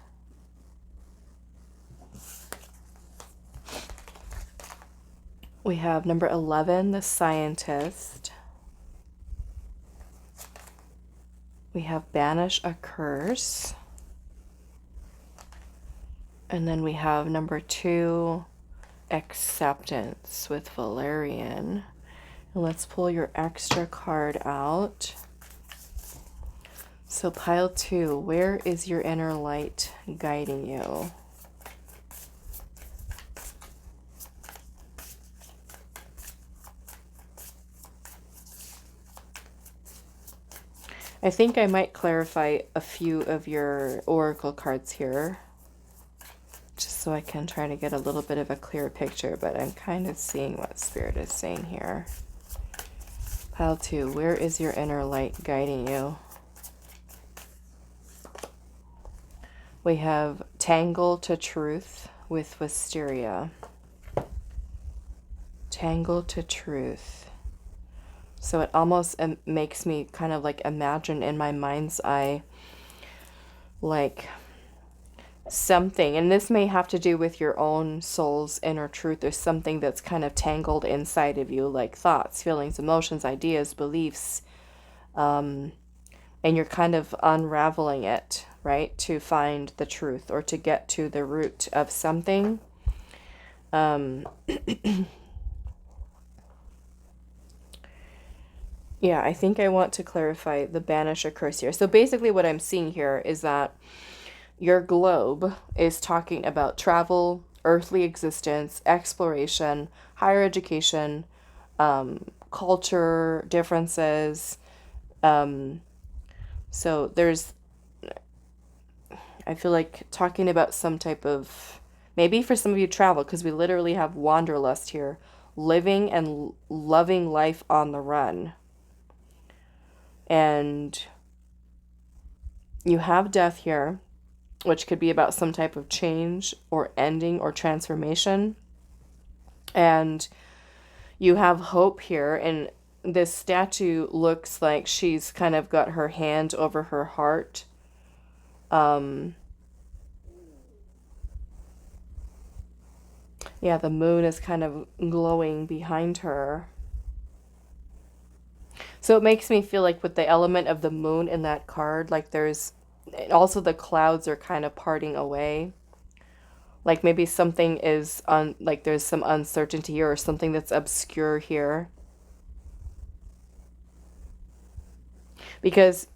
We have number 11, the Scientist. We have Banish a Curse. And then we have number 2, Acceptance with Valerian. And let's pull your extra card out. So pile 2, where is your inner light guiding you? I think I might clarify a few of your oracle cards here, just so I can try to get a little bit of a clearer picture, but I'm kind of seeing what Spirit is saying here. Pile 2, where is your inner light guiding you? We have Tangle to Truth with Wisteria. Tangle to Truth. So it almost makes me kind of like imagine in my mind's eye like something, and this may have to do with your own soul's inner truth. There's something that's kind of tangled inside of you, like thoughts, feelings, emotions, ideas, beliefs, and you're kind of unraveling it, right, to find the truth or to get to the root of something. Yeah, I think I want to clarify the Banish a Curse here. So basically what I'm seeing here is that Your globe is talking about travel, earthly existence, exploration, higher education, culture differences. Um, so there's, I feel like talking about some type of, maybe for some of you travel, because we literally have wanderlust here, living and loving life on the run. And you have death here, which could be about some type of change or ending or transformation. And you have hope here, and this statue looks like she's kind of got her hand over her heart. Yeah, the moon is kind of glowing behind her. So it makes me feel like with the element of the moon in that card, like there's also the clouds are kind of parting away. Like maybe something is like there's some uncertainty here or something that's obscure here. Because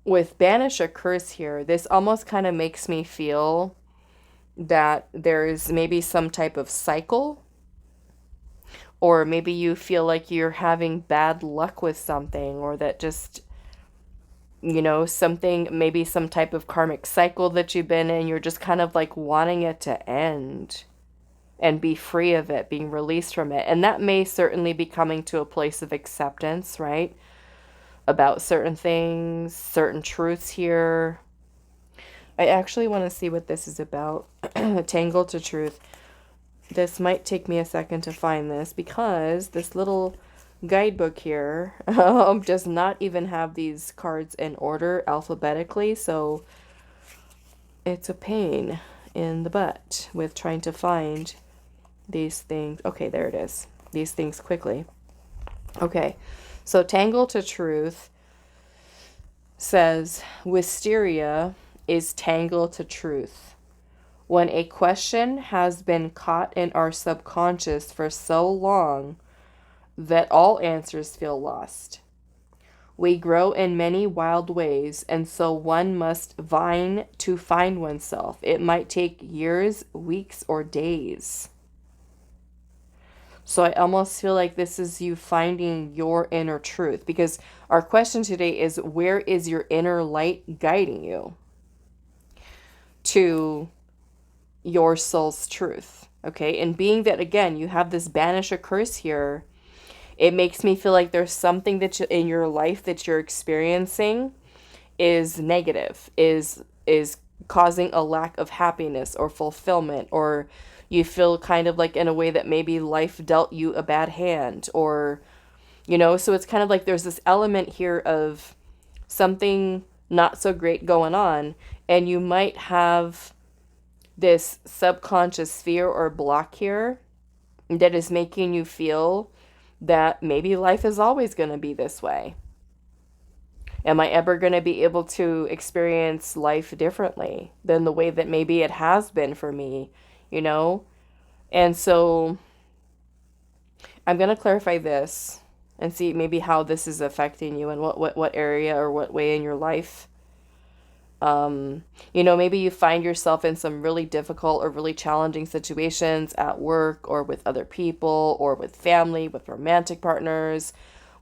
with banish a curse here, this almost kind of makes me feel that there's maybe some type of cycle, or maybe you feel like you're having bad luck with something, or that just, something, maybe some type of karmic cycle that you've been in, you're just kind of like wanting it to end and be free of it, being released from it. And that may certainly be coming to a place of acceptance, right? About certain things, certain truths here. I actually want to see what this is about. Tangle to Truth. This might take me a second to find this because this little guidebook here does not even have these cards in order alphabetically, so it's a pain in the butt with trying to find these things. Okay, there it is. These things quickly. Okay, so Tangle to Truth says, Wisteria is tangle to truth. When a question has been caught in our subconscious for so long that all answers feel lost. We grow in many wild ways, and so one must vine to find oneself. It might take years, weeks, or days. So I almost feel like this is you finding your inner truth, because our question today is, where is your inner light guiding you to your soul's truth? Okay, and being that, again, you have this banish a curse here, it makes me feel like there's something that in your life that you're experiencing is negative, is causing a lack of happiness or fulfillment, or you feel kind of like in a way that maybe life dealt you a bad hand, or so it's kind of like there's this element here of something not so great going on, and you might have this subconscious fear or block here that is making you feel that maybe life is always going to be this way. Am I ever going to be able to experience life differently than the way that maybe it has been for me, you know? And so I'm going to clarify this and see maybe how this is affecting you and what area or what way in your life. Maybe you find yourself in some really difficult or really challenging situations at work or with other people or with family, with romantic partners,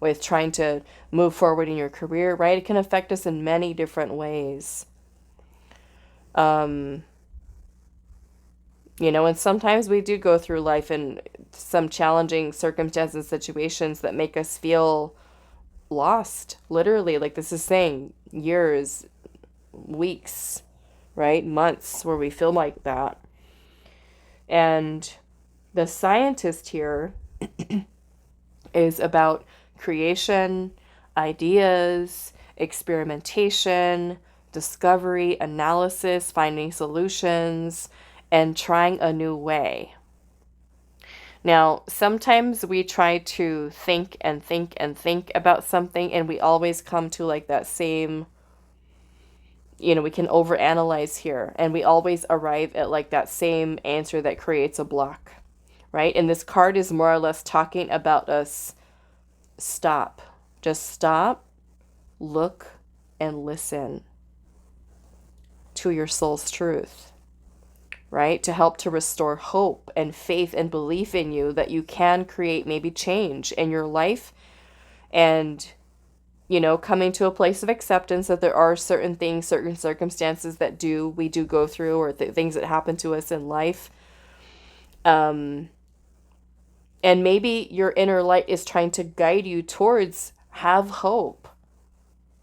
with trying to move forward in your career, right? It can affect us in many different ways. And sometimes we do go through life in some challenging circumstances and situations that make us feel lost, literally, like this is saying, years, weeks, right? Months where we feel like that. And the scientist here is about creation, ideas, experimentation, discovery, analysis, finding solutions, and trying a new way. Now, sometimes we try to think and think and think about something, and we always come to like that same, we can overanalyze here, and we always arrive at like that same answer that creates a block, right? And this card is more or less talking about us stop. Just stop, look, and listen to your soul's truth, right? To help to restore hope and faith and belief in you that you can create maybe change in your life, and, you know, coming to a place of acceptance that there are certain things, certain circumstances that we do go through, or things that happen to us in life. And maybe your inner light is trying to guide you towards have hope,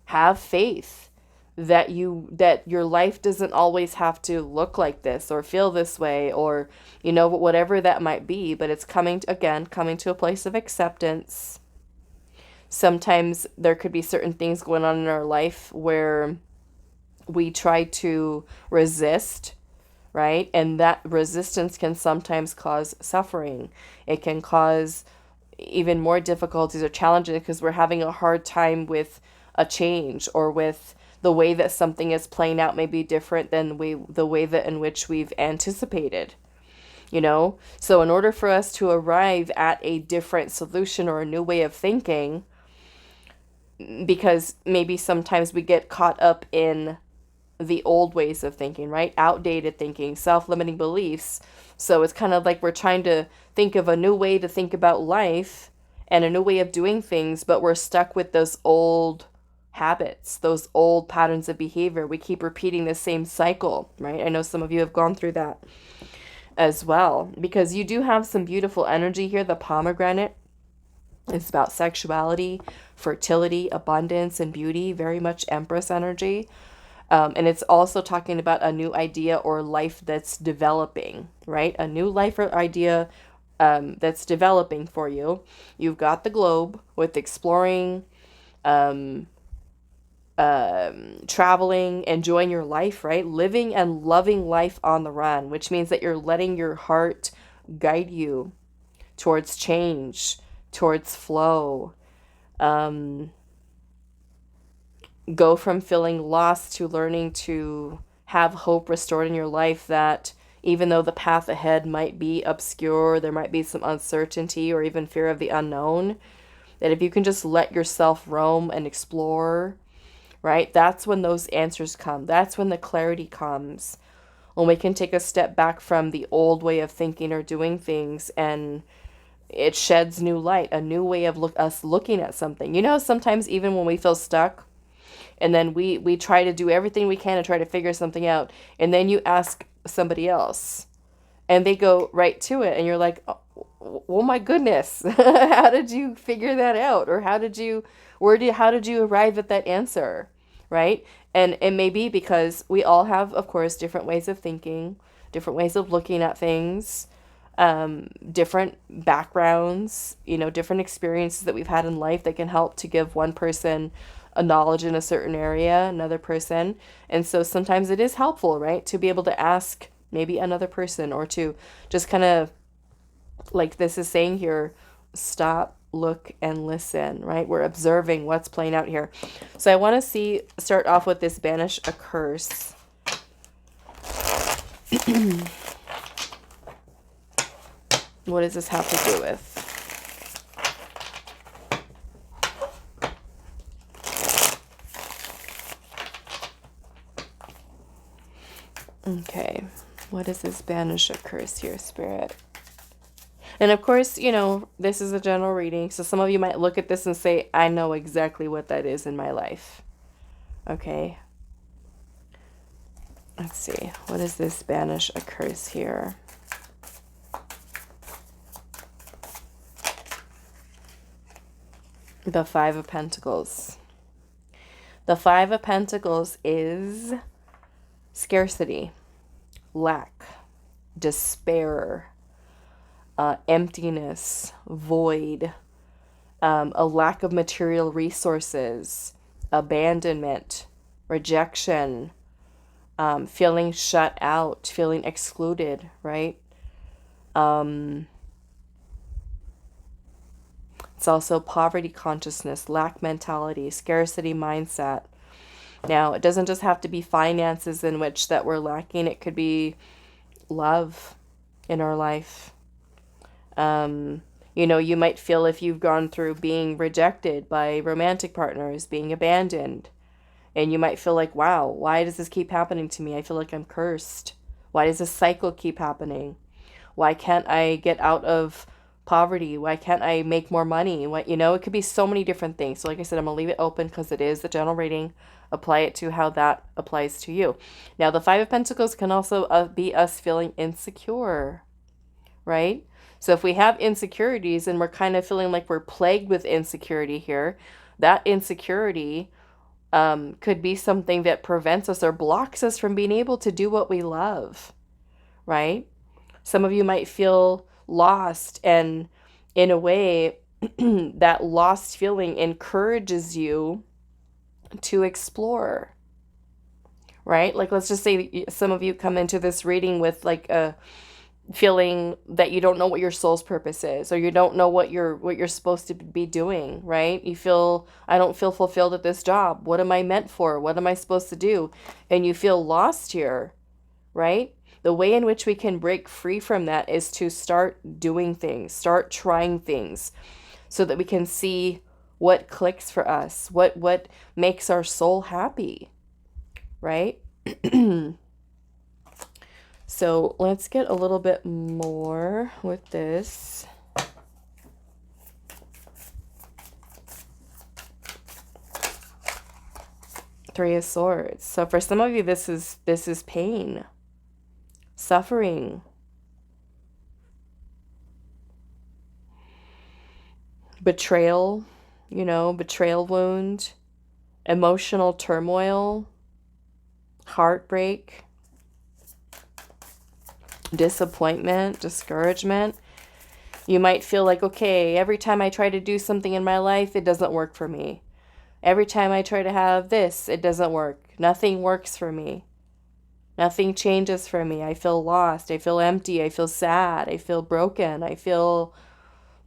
have faith that your life doesn't always have to look like this or feel this way, or, you know, whatever that might be. But it's coming to a place of acceptance. Sometimes there could be certain things going on in our life where we try to resist, right? And that resistance can sometimes cause suffering. It can cause even more difficulties or challenges because we're having a hard time with a change, or with the way that something is playing out may be different than the way that in which we've anticipated, you know? So in order for us to arrive at a different solution or a new way of thinking, because maybe sometimes we get caught up in the old ways of thinking, right? Outdated thinking, self-limiting beliefs. So it's kind of like we're trying to think of a new way to think about life and a new way of doing things, but we're stuck with those old habits, those old patterns of behavior. We keep repeating the same cycle, right? I know some of you have gone through that as well, because you do have some beautiful energy here. The pomegranate is about sexuality, fertility, abundance, and beauty, very much Empress energy. And it's also talking about a new idea or life that's developing, right? A new life or idea that's developing for you. You've got the globe with exploring, traveling, enjoying your life, right? Living and loving life on the run, which means that you're letting your heart guide you towards change, towards flow. Go from feeling lost to learning to have hope restored in your life, that even though the path ahead might be obscure, there might be some uncertainty or even fear of the unknown, that if you can just let yourself roam and explore, right? That's when those answers come. That's when the clarity comes. When we can take a step back from the old way of thinking or doing things, and it sheds new light, a new way of us looking at something. You know, sometimes even when we feel stuck, and then we try to do everything we can to try to figure something out, and then you ask somebody else and they go right to it, and you're like, oh my goodness, how did you figure that out? Or how did you arrive at that answer, right? And it may be because we all have, of course, different ways of thinking, different ways of looking at things, different backgrounds, you know, different experiences that we've had in life that can help to give one person a knowledge in a certain area, another person. And so sometimes it is helpful, right, to be able to ask maybe another person, or to just kind of, like this is saying here, stop, look, and listen, right? We're observing what's playing out here. So I want to start off with this banish a curse. What does this have to do with? Okay, what is this banish a curse here, Spirit? And of course, you know, this is a general reading, so some of you might look at this and say, I know exactly what that is in my life. Okay. Let's see, what is this banish a curse here? The Five of Pentacles. The Five of Pentacles is scarcity, lack, despair, emptiness, void, a lack of material resources, abandonment, rejection, feeling shut out, feeling excluded, right? It's also poverty consciousness, lack mentality, scarcity mindset. Now, it doesn't just have to be finances in which that we're lacking. It could be love in our life. You know, you might feel if you've gone through being rejected by romantic partners, being abandoned And you might feel like, wow, why does this keep happening to me? I feel like I'm cursed. Why does this cycle keep happening? Why can't I get out of poverty? Why can't I make more money? What, it could be so many different things. So like I said, I'm going to leave it open because it is the general reading. Apply it to how that applies to you. Now, the Five of Pentacles can also be us feeling insecure, right? So if we have insecurities and we're kind of feeling like we're plagued with insecurity here, that insecurity could be something that prevents us or blocks us from being able to do what we love, right? Some of you might feel lost, and in a way, that lost feeling encourages you to explore, right? Like, let's just say some of you come into this reading with like a feeling that you don't know what your soul's purpose is, or you don't know what you're supposed to be doing, right? You feel, I don't feel fulfilled at this job. What am I meant for? What am I supposed to do? And you feel lost here, right? The way in which we can break free from that is to start doing things, start trying things, so that we can see what clicks for us, what makes our soul happy, right? So let's get a little bit more with this. Three of Swords. So for some of you, this is pain, suffering, betrayal, betrayal wound, emotional turmoil, heartbreak, disappointment, discouragement. You might feel like, okay, every time I try to do something in my life, it doesn't work for me. Every time I try to have this, it doesn't work. Nothing works for me. Nothing changes for me. I feel lost. I feel empty. I feel sad. I feel broken. I feel,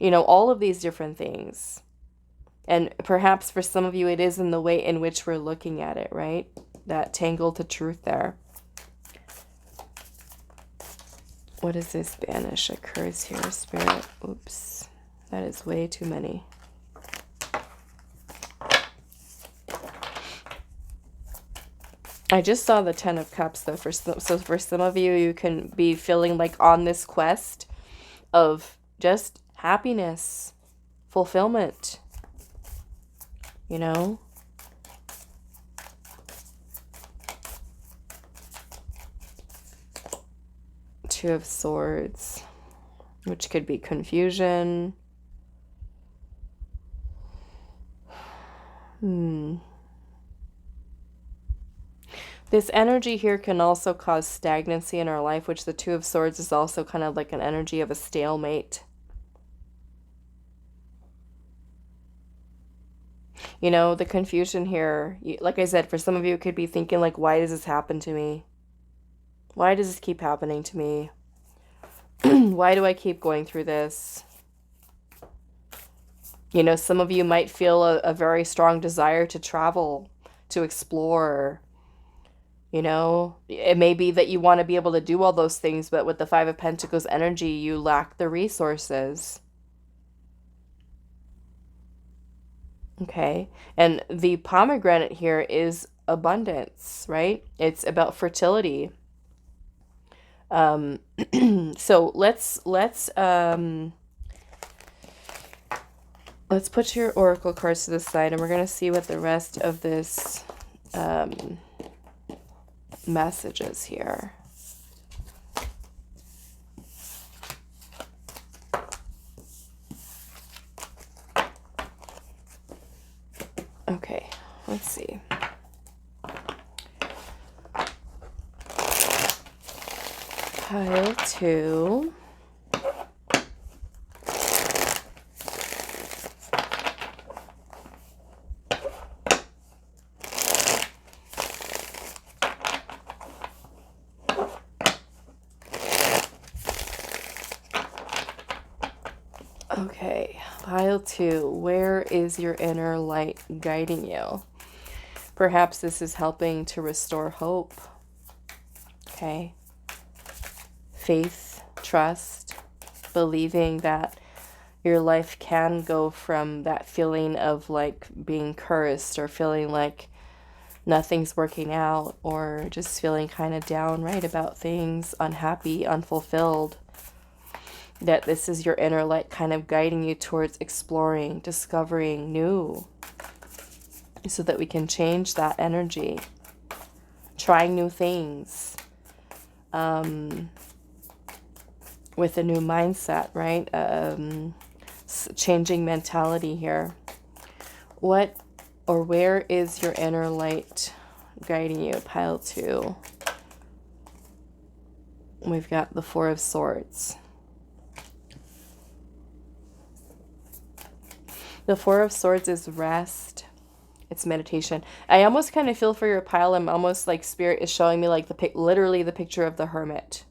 all of these different things. And perhaps for some of you, it is in the way in which we're looking at it, right? That tangle to truth there. What is this banish occurs here, Spirit? Oops, that is way too many. I just saw the Ten of Cups, though. So for some of you, you can be feeling like on this quest of just happiness, fulfillment, Two of Swords, which could be confusion. This energy here can also cause stagnancy in our life, which the Two of Swords is also kind of like an energy of a stalemate. The confusion here, like I said, for some of you, it could be thinking like, why does this happen to me? Why does this keep happening to me? Why do I keep going through this? Some of you might feel a very strong desire to travel, to explore. It may be that you want to be able to do all those things, but with the Five of Pentacles energy, you lack the resources. Okay. And the pomegranate here is abundance, right? It's about fertility. So let's put your oracle cards to the side, and we're going to see what the rest of this message is here. Okay, let's see. Pile 2. Okay, pile 2. Where is your inner light guiding you? Perhaps this is helping to restore hope. Okay. Faith, trust, believing that your life can go from that feeling of like being cursed, or feeling like nothing's working out, or just feeling kind of down, right, about things, unhappy, unfulfilled, that this is your inner light kind of guiding you towards exploring, discovering new, so that we can change that energy, trying new things, with a new mindset, right? Changing mentality here. What or where is your inner light guiding you? Pile 2. We've got the 4 of Swords. The 4 of Swords is rest. It's meditation. I almost kind of feel for your pile. I'm almost like Spirit is showing me like literally the picture of the Hermit.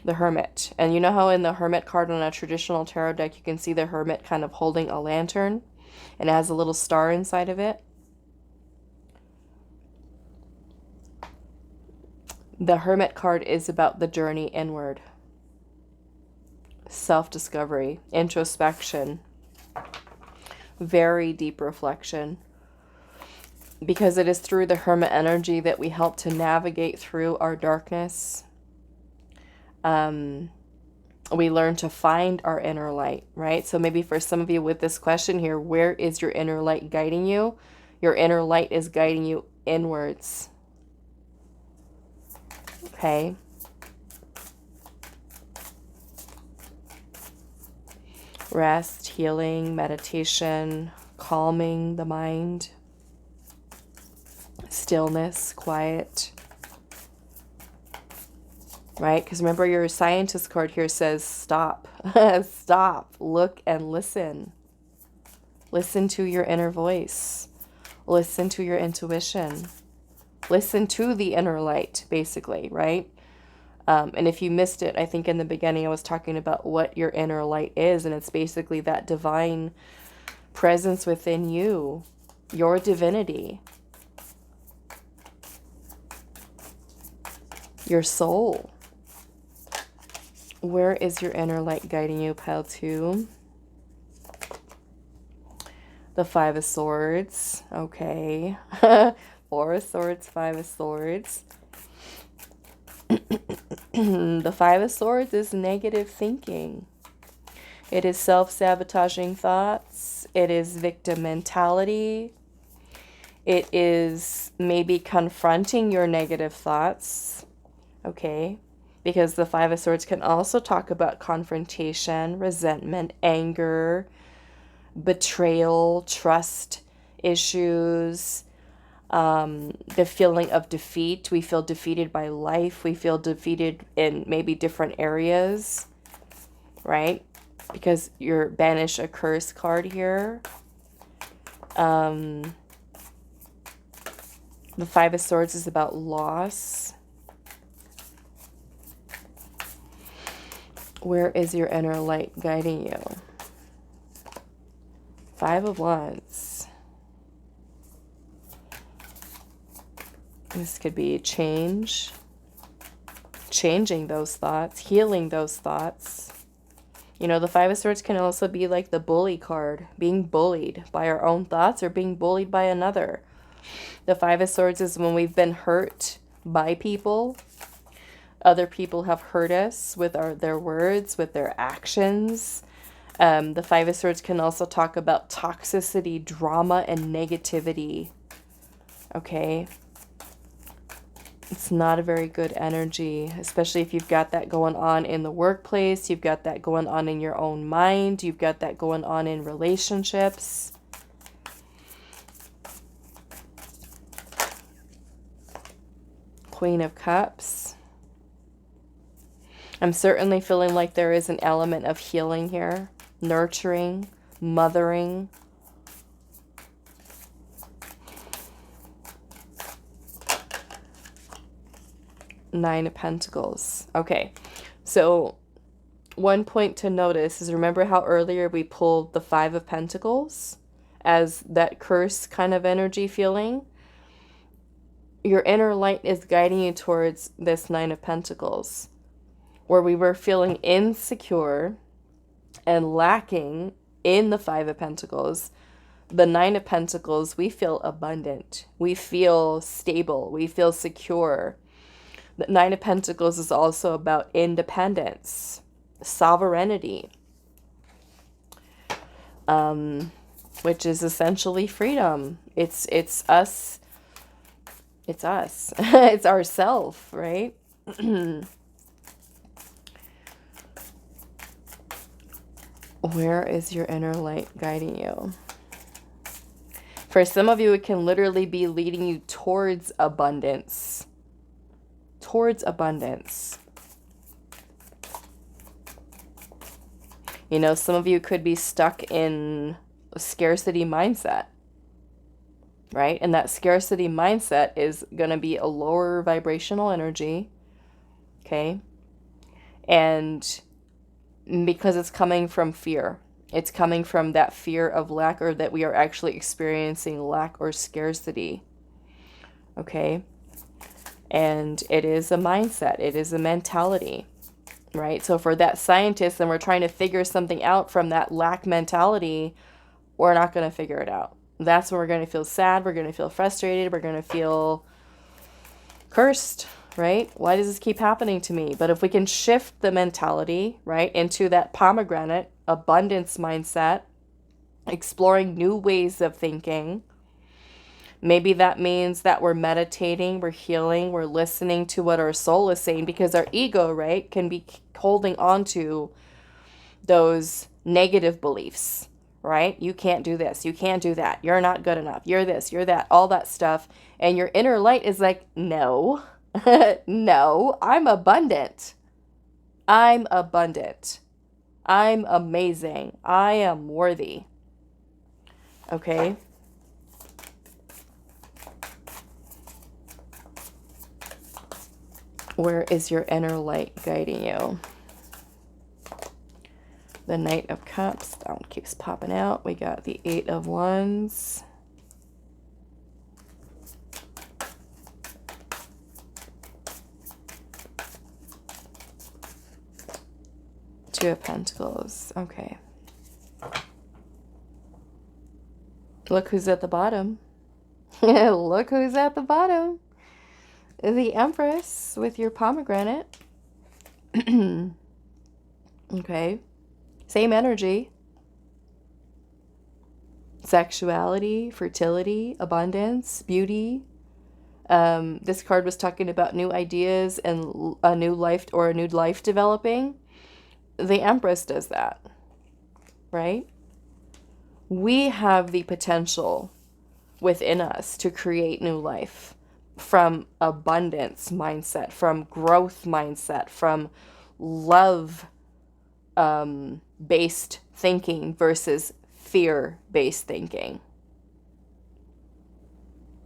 The Hermit. And you know how in the Hermit card on a traditional tarot deck, you can see the Hermit kind of holding a lantern and it has a little star inside of it? The Hermit card is about the journey inward. Self-discovery, introspection, very deep reflection. Because it is through the Hermit energy that we help to navigate through our darkness. We learn to find our inner light, right? So maybe for some of you with this question here, where is your inner light guiding you? Your inner light is guiding you inwards. Okay. Rest, healing, meditation, calming the mind, stillness, quiet. Right? Because remember, your Scientist card here says stop. Stop. Look and listen. Listen to your inner voice. Listen to your intuition. Listen to the inner light, basically, right? And if you missed it, I think in the beginning I was talking about what your inner light is, and it's basically that divine presence within you, your divinity, your soul. Where is your inner light guiding you, pile 2? The 5 of Swords. Okay. 4 of Swords, 5 of Swords. The 5 of Swords is negative thinking. It is self-sabotaging thoughts. It is victim mentality. It is maybe confronting your negative thoughts. Okay. Because the 5 of Swords can also talk about confrontation, resentment, anger, betrayal, trust issues, the feeling of defeat. We feel defeated by life. We feel defeated in maybe different areas, right? Because you're banish a curse card here. The 5 of Swords is about loss. Where is your inner light guiding you? 5 of Wands. This could be change, changing those thoughts, healing those thoughts. You know, the 5 of Swords can also be like the bully card, being bullied by our own thoughts or being bullied by another. The 5 of Swords is when we've been hurt by people. Other people have hurt us with their words, with their actions. The 5 of Swords can also talk about toxicity, drama, and negativity. Okay? It's not a very good energy, especially if you've got that going on in the workplace. You've got that going on in your own mind. You've got that going on in relationships. Queen of Cups. I'm certainly feeling like there is an element of healing here, nurturing, mothering. Nine of Pentacles. Okay, so one point to notice is, remember how earlier we pulled the 5 of Pentacles as that curse kind of energy feeling? Your inner light is guiding you towards this 9 of Pentacles, where we were feeling insecure and lacking in the 5 of Pentacles. The Nine of Pentacles, we feel abundant. We feel stable. We feel secure. The Nine of Pentacles is also about independence, sovereignty, which is essentially freedom. It's us. It's us. It's ourself, right? Where is your inner light guiding you? For some of you, it can literally be leading you towards abundance. Towards abundance. You know, some of you could be stuck in a scarcity mindset, right? And that scarcity mindset is going to be a lower vibrational energy, okay? And because it's coming from fear. It's coming from that fear of lack, or that we are actually experiencing lack or scarcity, okay? And it is a mindset. It is a mentality. Right? So for that scientist, and we're trying to figure something out from that lack mentality, we're not going to figure it out. That's when we're going to feel sad. We're going to feel frustrated. We're going to feel cursed, right? Why does this keep happening to me? But if we can shift the mentality, right, into that pomegranate abundance mindset, exploring new ways of thinking, maybe that means that we're meditating, we're healing, we're listening to what our soul is saying, because our ego, right, can be holding on to those negative beliefs, right? You can't do this, you can't do that, you're not good enough, you're this, you're that, all that stuff. And your inner light is like, no, no, I'm abundant. I'm abundant. I'm amazing. I am worthy. Okay? Where is your inner light guiding you? The Knight of Cups. That one keeps popping out. We got the Eight of Wands. Two of Pentacles. Okay. Look who's at the bottom. Look who's at the bottom. The Empress with your pomegranate. Okay. Same energy. Sexuality, fertility, abundance, beauty. This card was talking about new ideas and a new life developing. The Empress does that, right? We have the potential within us to create new life from abundance mindset, from growth mindset, from love based thinking versus fear based thinking.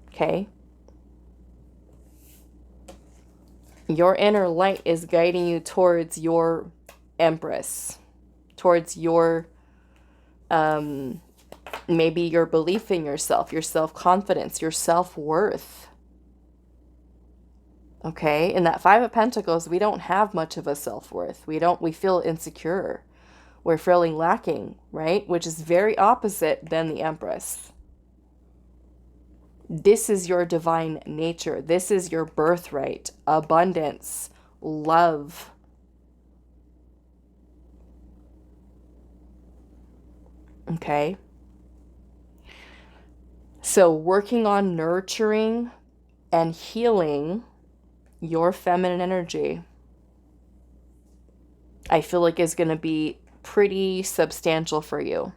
Okay? Your inner light is guiding you towards your Empress, towards your maybe your belief in yourself, your self-confidence, your self-worth. Okay? In that Five of Pentacles, we don't have much of a self-worth. We feel insecure. We're feeling lacking, right? Which is very opposite than the Empress. This is your divine nature. This is your birthright. Abundance, love. Okay? So working on nurturing and healing your feminine energy, I feel like is going to be pretty substantial for you.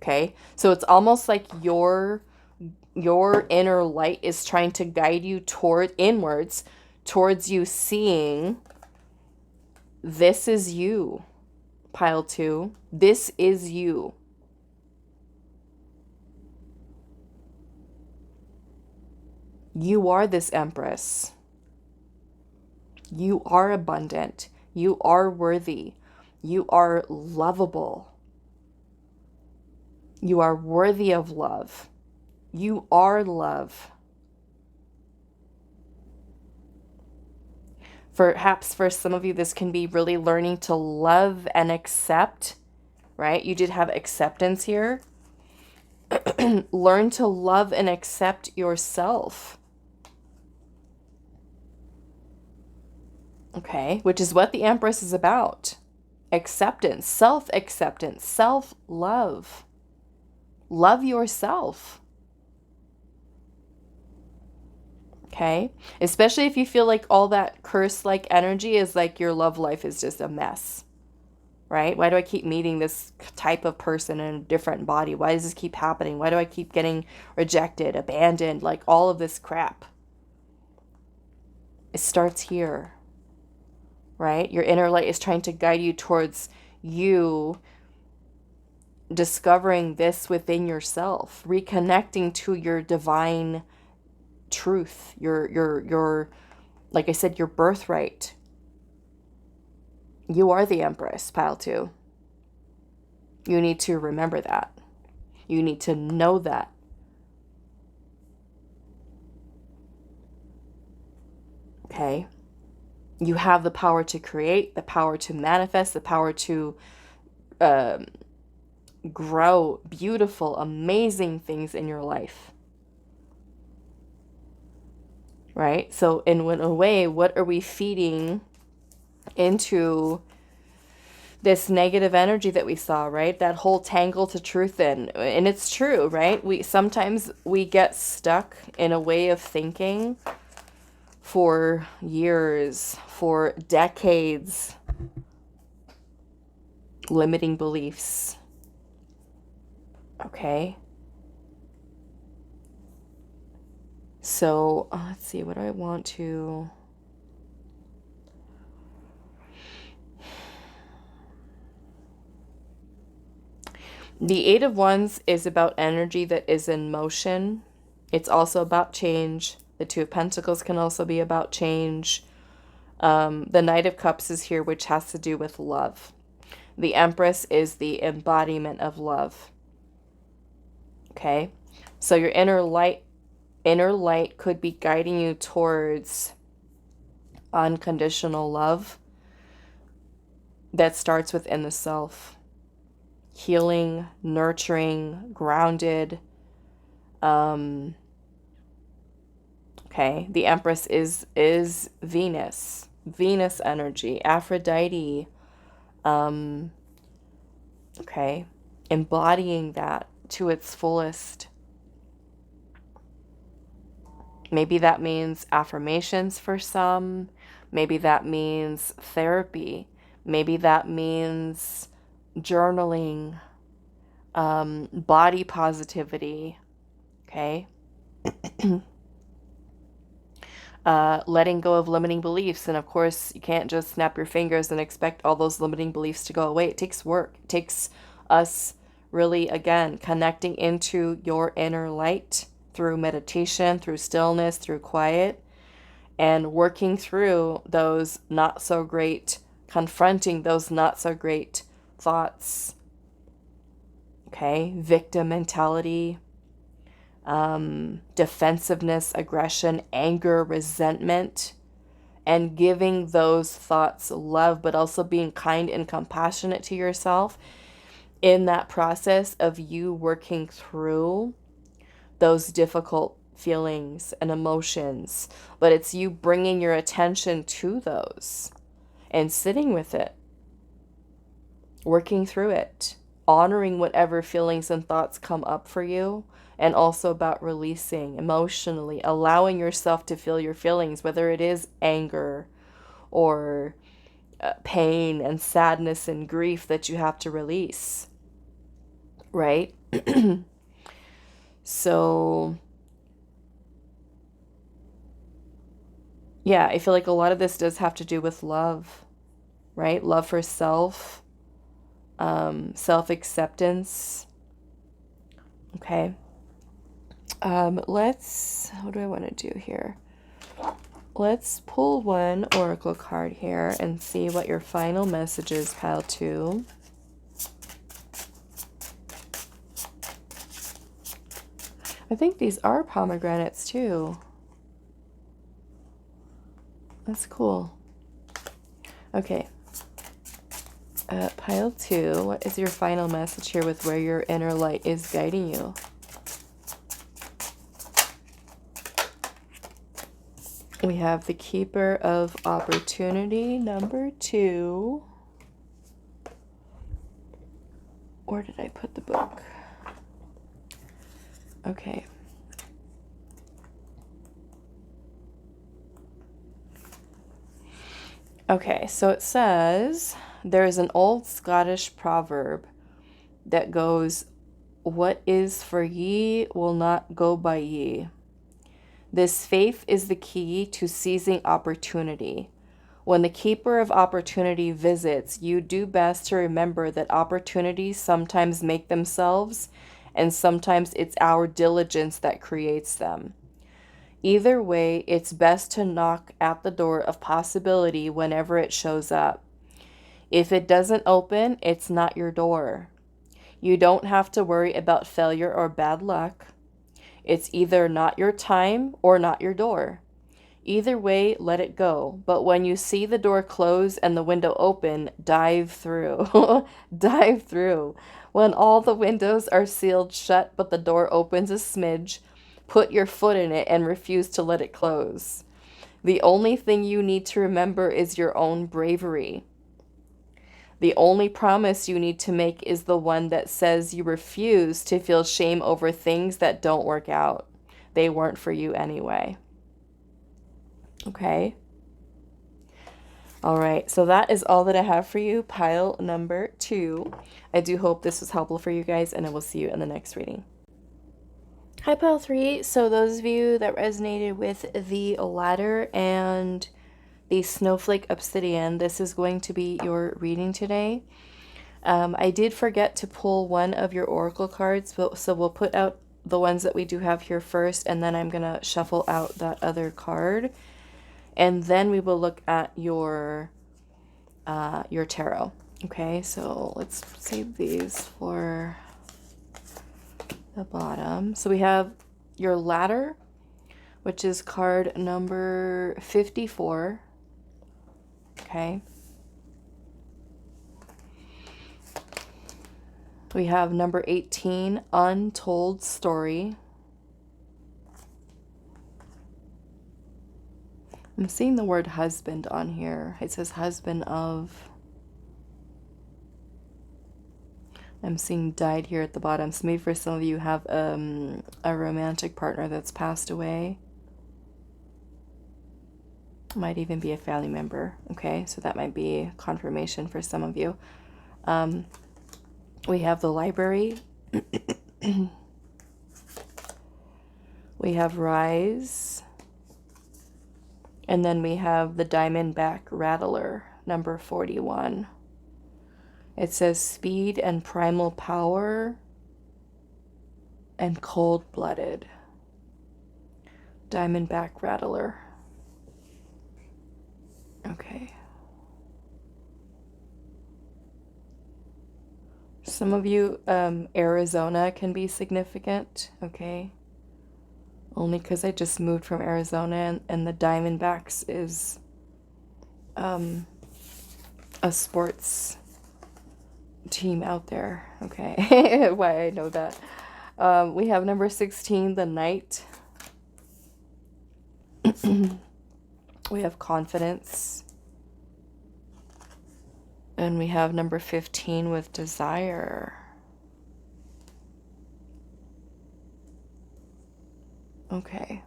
Okay? So it's almost like your inner light is trying to guide you inwards, towards you seeing this is you, pile 2. This is you. You are this Empress. You are abundant. You are worthy. You are lovable. You are worthy of love. You are love. Perhaps for some of you, this can be really learning to love and accept, right? You did have acceptance here. Learn to love and accept yourself. Okay, which is what the Empress is about. Acceptance, self-acceptance, self-love. Love yourself. Okay? Especially if you feel like all that curse-like energy is like your love life is just a mess. Right? Why do I keep meeting this type of person in a different body? Why does this keep happening? Why do I keep getting rejected, abandoned, like all of this crap? It starts here. Right? Your inner light is trying to guide you towards you discovering this within yourself, reconnecting to your divine truth, your like I said, your birthright. You are the Empress, pile 2. You need to remember that. You need to know that. Okay? You have the power to create, the power to manifest, the power to grow beautiful, amazing things in your life. Right? So in a way, what are we feeding into this negative energy that we saw, right? That whole tangle to truth in. And it's true, right? Sometimes we get stuck in a way of thinking for years, for decades. Limiting beliefs. Okay. So, let's see, what do I want to... The Eight of Wands is about energy that is in motion. It's also about change. The Two of Pentacles can also be about change. The Knight of Cups is here, which has to do with love. The Empress is the embodiment of love. Okay? So your inner light could be guiding you towards unconditional love that starts within the self. Healing, nurturing, grounded. Okay, the Empress is Venus. Venus energy, Aphrodite. Okay, embodying that to its fullest. Maybe that means affirmations for some. Maybe that means therapy. Maybe that means journaling, body positivity, okay? Letting go of limiting beliefs. And of course, you can't just snap your fingers and expect all those limiting beliefs to go away. It takes work. It takes us really, again, connecting into your inner light through meditation, through stillness, through quiet, and working through those not so great, confronting those not so great thoughts. Okay, victim mentality, defensiveness, aggression, anger, resentment, and giving those thoughts love, but also being kind and compassionate to yourself in that process of you working through those difficult feelings and emotions. But it's you bringing your attention to those and sitting with it, working through it, honoring whatever feelings and thoughts come up for you, and also about releasing emotionally, allowing yourself to feel your feelings, whether it is anger or pain and sadness and grief that you have to release, right? So, yeah, I feel like a lot of this does have to do with love, right? Love for self, self-acceptance. Okay. What do I want to do here? Let's pull one oracle card here and see what your final message is, pile 2. I think these are pomegranates too. That's cool. Okay. Pile 2, what is your final message here with where your inner light is guiding you? We have the Keeper of Opportunity, number 2. Where did I put the book? Okay. Okay, so it says, there is an old Scottish proverb that goes, "What is for ye will not go by ye." This faith is the key to seizing opportunity. When the Keeper of Opportunity visits, you do best to remember that opportunities sometimes make themselves, and sometimes it's our diligence that creates them. Either way, it's best to knock at the door of possibility whenever it shows up. If it doesn't open, it's not your door. You don't have to worry about failure or bad luck. It's either not your time or not your door. Either way, let it go. But when you see the door close and the window open, dive through. Dive through. When all the windows are sealed shut but the door opens a smidge, put your foot in it and refuse to let it close. The only thing you need to remember is your own bravery. The only promise you need to make is the one that says you refuse to feel shame over things that don't work out. They weren't for you anyway. Okay. All right. So that is all that I have for you. Pile number 2. I do hope this was helpful for you guys, and I will see you in the next reading. Hi, pile 3. So those of you that resonated with the ladder and the Snowflake Obsidian, this is going to be your reading today. I did forget to pull one of your oracle cards, so we'll put out the ones that we do have here first, and then I'm going to shuffle out that other card. And then we will look at your tarot. Okay, so let's save these for the bottom. So we have your ladder, which is card number 54. Okay. We have number 18, Untold Story. I'm seeing the word husband on here. It says husband of. I'm seeing died here at the bottom. So maybe for some of you have a romantic partner that's passed away. Might even be a family member. Okay, so that might be confirmation for some of you. We have the Library. We have Rise. And then we have the Diamondback Rattler, number 41. It says speed and primal power and cold-blooded. Diamondback Rattler. Okay. Some of you, Arizona can be significant, okay? Only because I just moved from Arizona, and the Diamondbacks is a sports team out there, okay? Why I know that. We have number 16, the Knight. We have Confidence. And we have number 15 with Desire. Okay.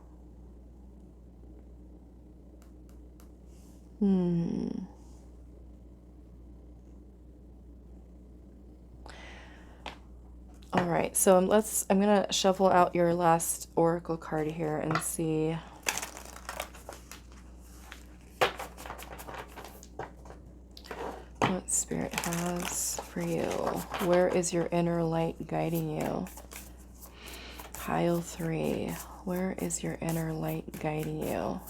All right, so I'm gonna shuffle out your last oracle card here and see what Spirit has for you. Where is your inner light guiding you? Pile 3. Where is your inner light guiding you?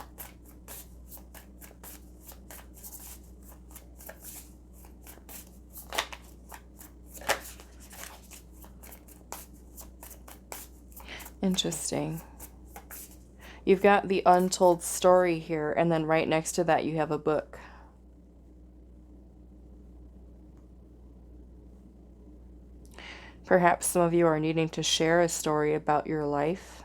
Interesting. You've got the Untold Story here, and then right next to that you have a book. Perhaps some of you are needing to share a story about your life.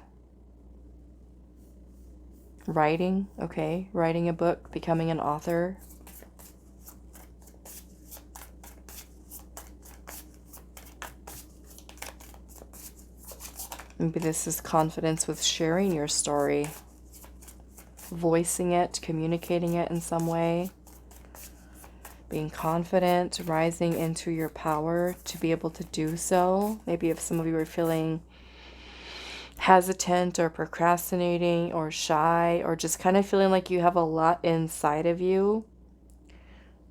Writing, okay. Writing a book, becoming an author. Maybe this is confidence with sharing your story, voicing it, communicating it in some way, being confident, rising into your power to be able to do so. Maybe if some of you are feeling hesitant or procrastinating or shy or just kind of feeling like you have a lot inside of you,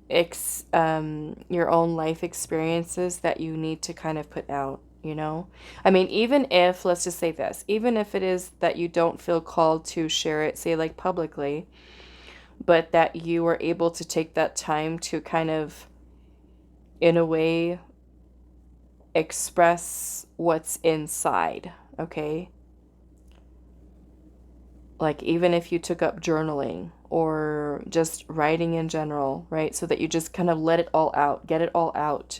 your own life experiences that you need to kind of put out, you know? I mean, even if, let's just say this, even if it is that you don't feel called to share it, say like publicly, but that you are able to take that time to kind of, in a way, express what's inside, okay? Like even if you took up journaling or just writing in general, right? So that you just kind of let it all out, get it all out.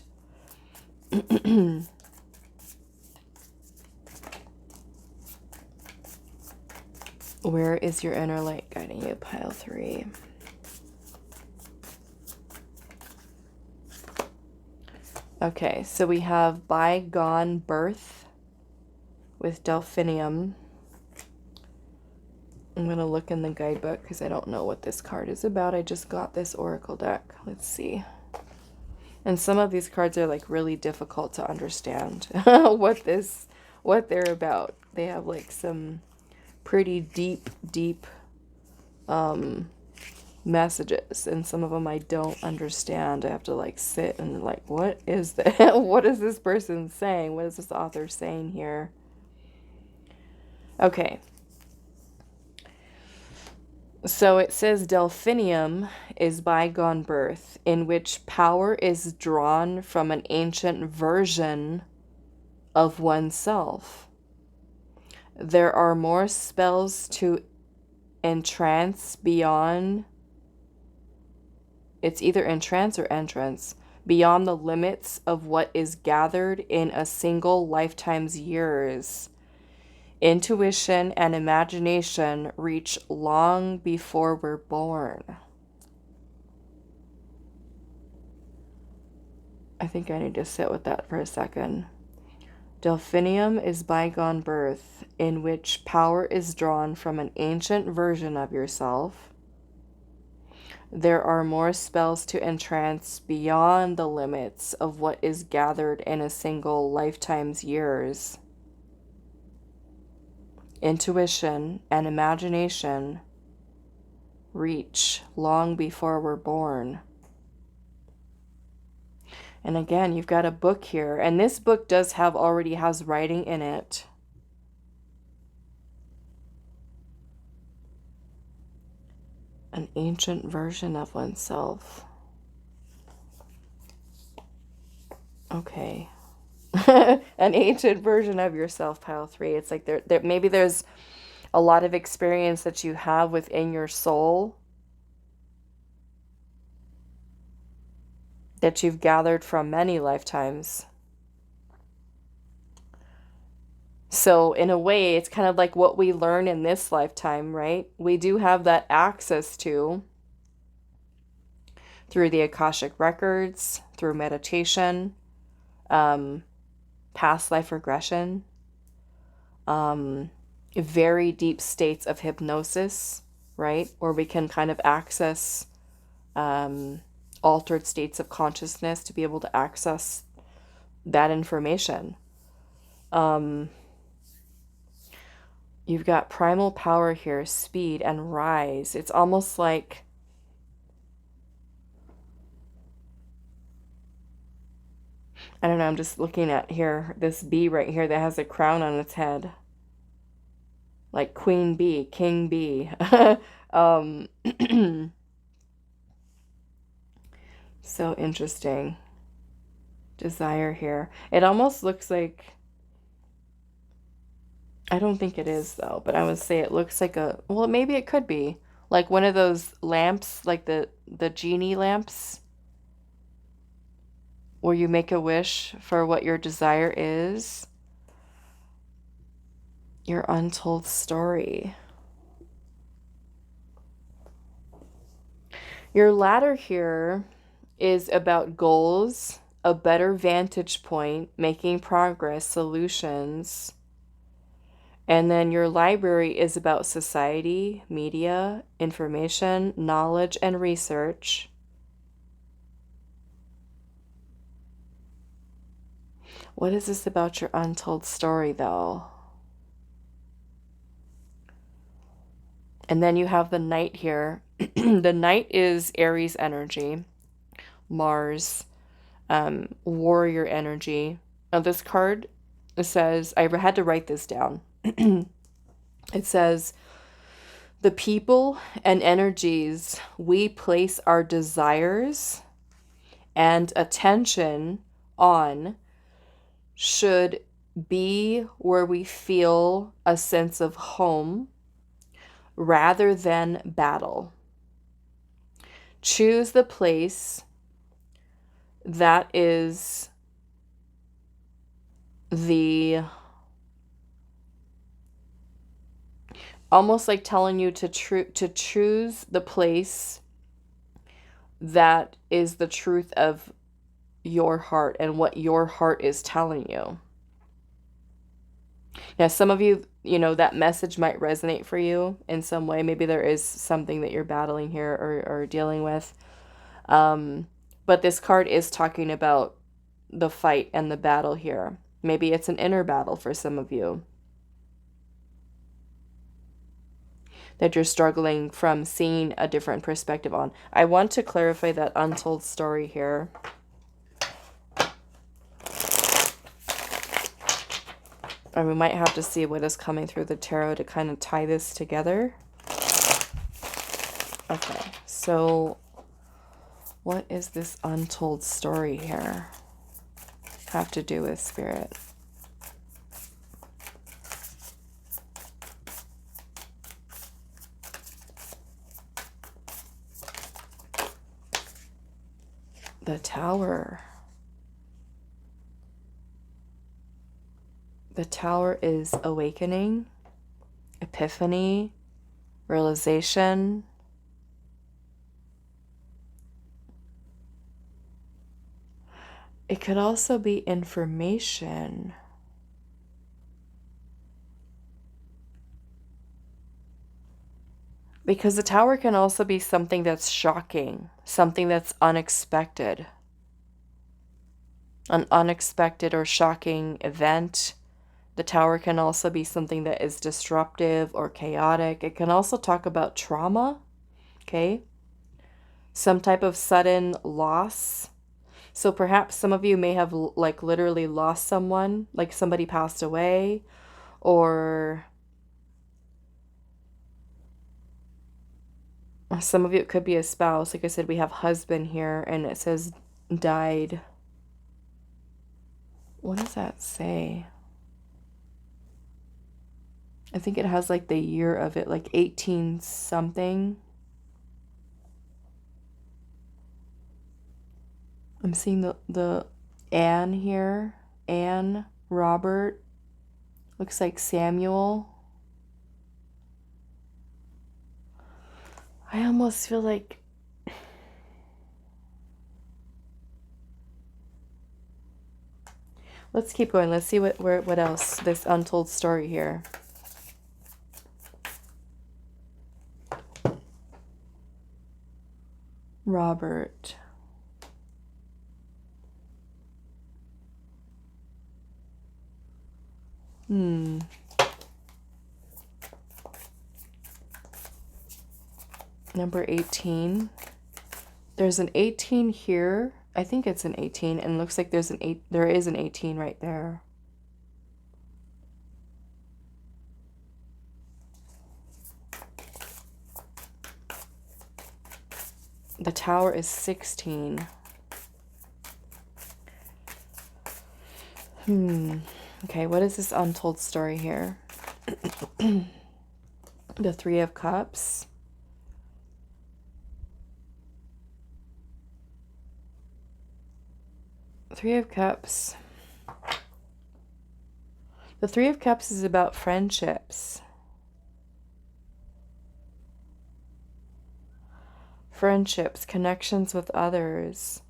Where is your inner light guiding you, pile 3? Okay, so we have bygone birth with delphinium. I'm going to look in the guidebook because I don't know what this card is about. I just got this oracle deck. Let's see. And some of these cards are like really difficult to understand what they're about. They have like some pretty deep messages, and some of them I don't understand. I have to like sit and like, what is that? What is this person saying? What is this author saying here? Okay. So it says delphinium is bygone birth, in which power is drawn from an ancient version of oneself. There are more spells to entrance beyond, it's either entrance or entrance, beyond the limits of what is gathered in a single lifetime's years. Intuition and imagination reach long before we're born. I think I need to sit with that for a second. Delphinium is bygone birth, in which power is drawn from an ancient version of yourself. There are more spells to entrance beyond the limits of what is gathered in a single lifetime's years. Intuition and imagination reach long before we're born. And again, you've got a book here, and this book already has writing in it. An ancient version of oneself. Okay. An ancient version of yourself, pile 3. It's like there maybe there's a lot of experience that you have within your soul that you've gathered from many lifetimes. So in a way, it's kind of like what we learn in this lifetime, right? We do have that access to through the Akashic records, through meditation, past life regression, very deep states of hypnosis, right? Where we can kind of access altered states of consciousness to be able to access that information. You've got primal power here, speed and rise. It's almost like I don't know, I'm just looking at here, this bee right here that has a crown on its head. Like queen bee, king bee. So interesting. Desire here. It almost looks like, I don't think it is though, but I would say it looks like well, maybe it could be. Like one of those lamps, like the genie lamps, where you make a wish for what your desire is. Your untold story. Your ladder here is about goals, a better vantage point, making progress, solutions. And then your library is about society, media, information, knowledge, and research. What is this about your untold story, though? And then you have the Knight here. The Knight is Aries energy, Mars, warrior energy. Now this card, it says, I had to write this down. It says, the people and energies we place our desires and attention on should be where we feel a sense of home rather than battle. Choose the place that is the, almost like telling you to choose the place that is the truth of your heart and what your heart is telling you. Now, some of you, that message might resonate for you in some way. Maybe there is something that you're battling here or dealing with. But this card is talking about the fight and the battle here. Maybe it's an inner battle for some of you that you're struggling from seeing a different perspective on. I want to clarify that untold story here. And we might have to see what is coming through the tarot to kind of tie this together. Okay, so what is this untold story here have to do with spirit? The Tower. The Tower is awakening, epiphany, realization. It could also be information. Because the Tower can also be something that's shocking, something that's unexpected. An unexpected or shocking event. The Tower can also be something that is disruptive or chaotic. It can also talk about trauma, okay? Some type of sudden loss. So perhaps some of you may have like literally lost someone, like somebody passed away, or some of you, it could be a spouse. Like I said, we have husband here and it says died. What does that say? I think it has like the year of it, like 18 something. I'm seeing the Anne here. Anne, Robert. Looks like Samuel. I almost feel like let's keep going. Let's see what else, this untold story here. Robert. Number 18. There's an 18 here. I think it's an 18 and it looks like there is an 18 right there. The Tower is 16. Okay, what is this untold story here? The Three of Cups. Three of Cups. The Three of Cups is about friendships. Friendships, connections with others.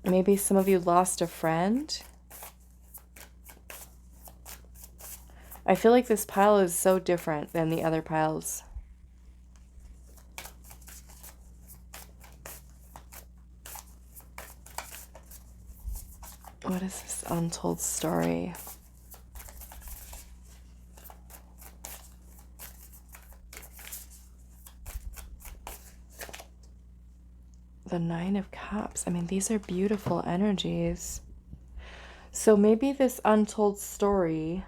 Maybe some of you lost a friend. I feel like this pile is so different than the other piles. What is this untold story? The Nine of Cups. I mean, these are beautiful energies. So maybe this untold story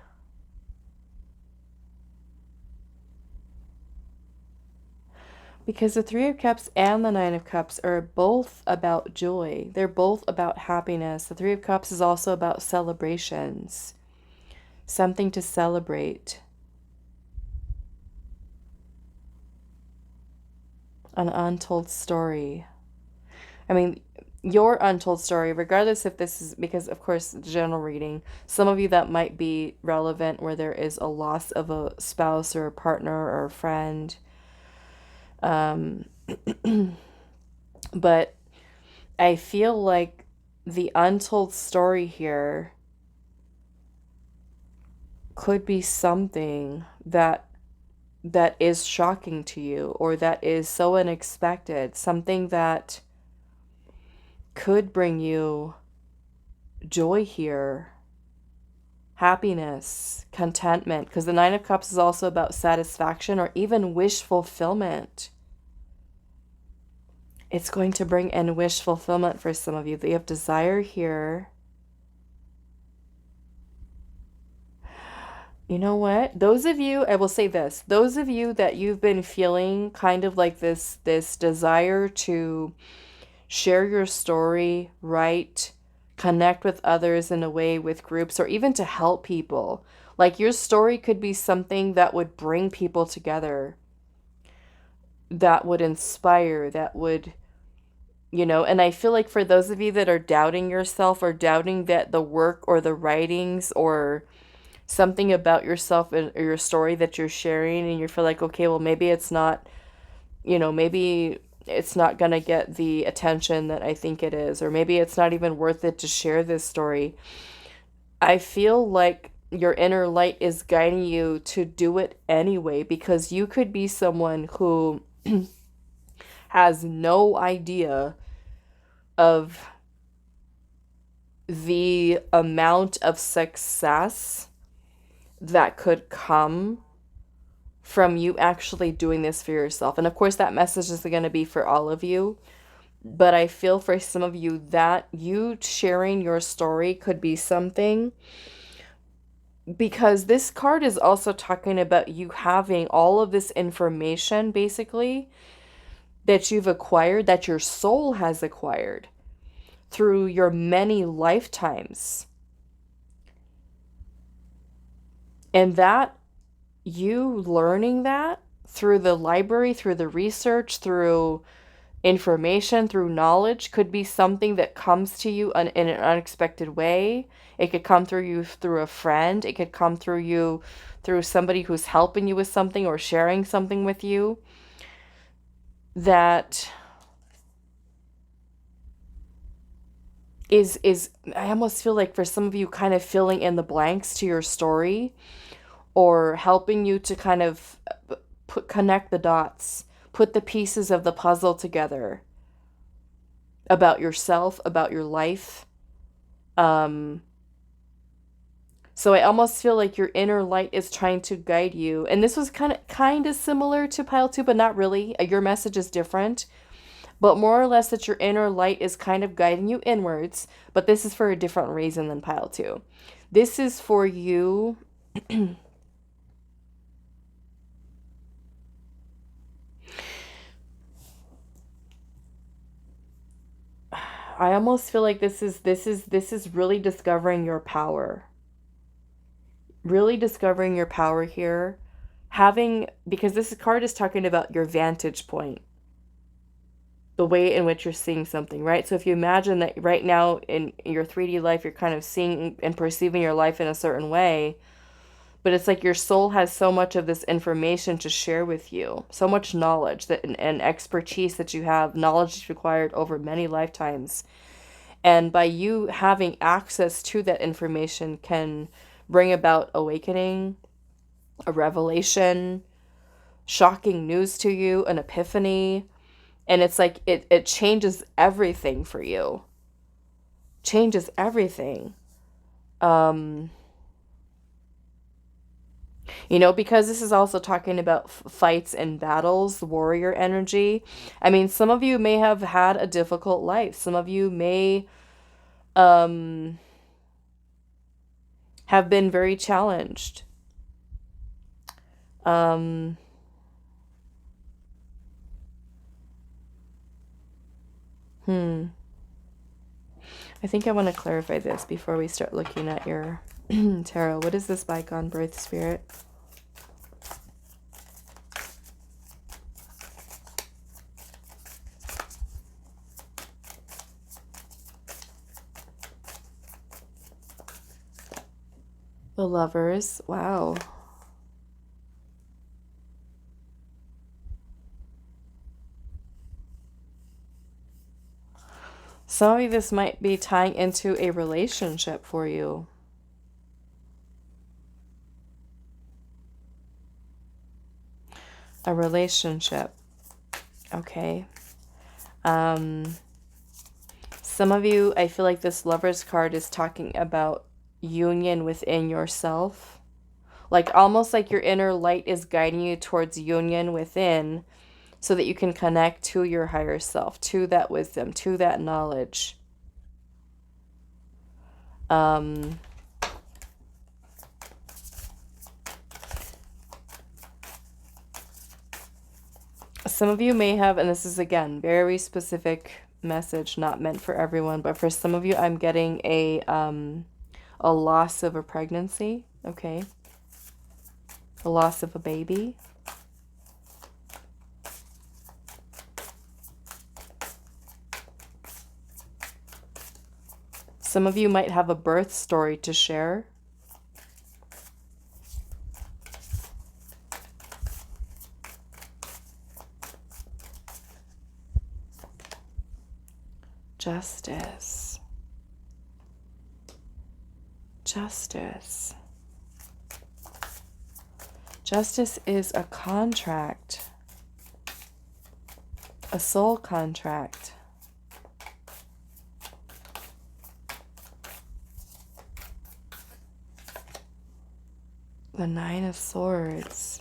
because the Three of Cups and the Nine of Cups are both about joy. They're both about happiness. The Three of Cups is also about celebrations. Something to celebrate. An untold story. I mean, your untold story, regardless if this is, because of course, general reading, some of you that might be relevant where there is a loss of a spouse or a partner or a friend. But I feel like the untold story here could be something that is shocking to you, or that is so unexpected, something that could bring you joy here, happiness, contentment, because the Nine of Cups is also about satisfaction or even wish fulfillment. It's going to bring in wish fulfillment for some of you. They have desire here. You know what? Those of you, I will say this, those of you that you've been feeling kind of like this desire to share your story, write, connect with others in a way, with groups, or even to help people. Like your story could be something that would bring people together, that would inspire, that would, and I feel like for those of you that are doubting yourself or doubting that the work or the writings or something about yourself or your story that you're sharing, and you feel like, okay, well, maybe it's not, maybe it's not going to get the attention that I think it is, or maybe it's not even worth it to share this story. I feel like your inner light is guiding you to do it anyway, because you could be someone who has no idea of the amount of success that could come from you actually doing this for yourself. And of course, that message is going to be for all of you. But I feel for some of you that you sharing your story could be something, because this card is also talking about you having all of this information, basically, that you've acquired, that your soul has acquired through your many lifetimes. And that you learning that through the library, through the research, through information, through knowledge, could be something that comes to you in an unexpected way. It could come through you through a friend. It could come through you through somebody who's helping you with something or sharing something with you. That is I almost feel like for some of you kind of filling in the blanks to your story, or helping you to kind of connect the dots, put the pieces of the puzzle together about yourself, about your life. So I almost feel like your inner light is trying to guide you. And this was kind of similar to pile 2, but not really. Your message is different. But more or less that your inner light is kind of guiding you inwards. But this is for a different reason than pile 2. This is for you. I almost feel like this is really discovering your power. Really discovering your power here. Because this card is talking about your vantage point. The way in which you're seeing something, right? So if you imagine that right now in your 3D life, you're kind of seeing and perceiving your life in a certain way, But it's like your soul has so much of this information to share with you, so much knowledge that and expertise that you have, knowledge required over many lifetimes. And by you having access to that information can bring about awakening, a revelation, shocking news to you, an epiphany. And it's like it changes everything for you. Changes everything. Because this is also talking about fights and battles, warrior energy. I mean, some of you may have had a difficult life. Some of you may have been very challenged. I think I want to clarify this before we start looking at your tarot. What is this bygone birth spirit? The Lovers. Wow. Some of you, this might be tying into a relationship for you. A relationship. Okay. Some of you, I feel like this Lovers card is talking about union within yourself. Like almost like your inner light is guiding you towards union within so that you can connect to your higher self, to that wisdom, to that knowledge. Some of you may have, and this is again, very specific message, not meant for everyone, but for some of you, I'm getting a loss of a pregnancy, okay? A loss of a baby. Some of you might have a birth story to share. Justice. Justice. Justice is a contract. A soul contract. The Nine of Swords.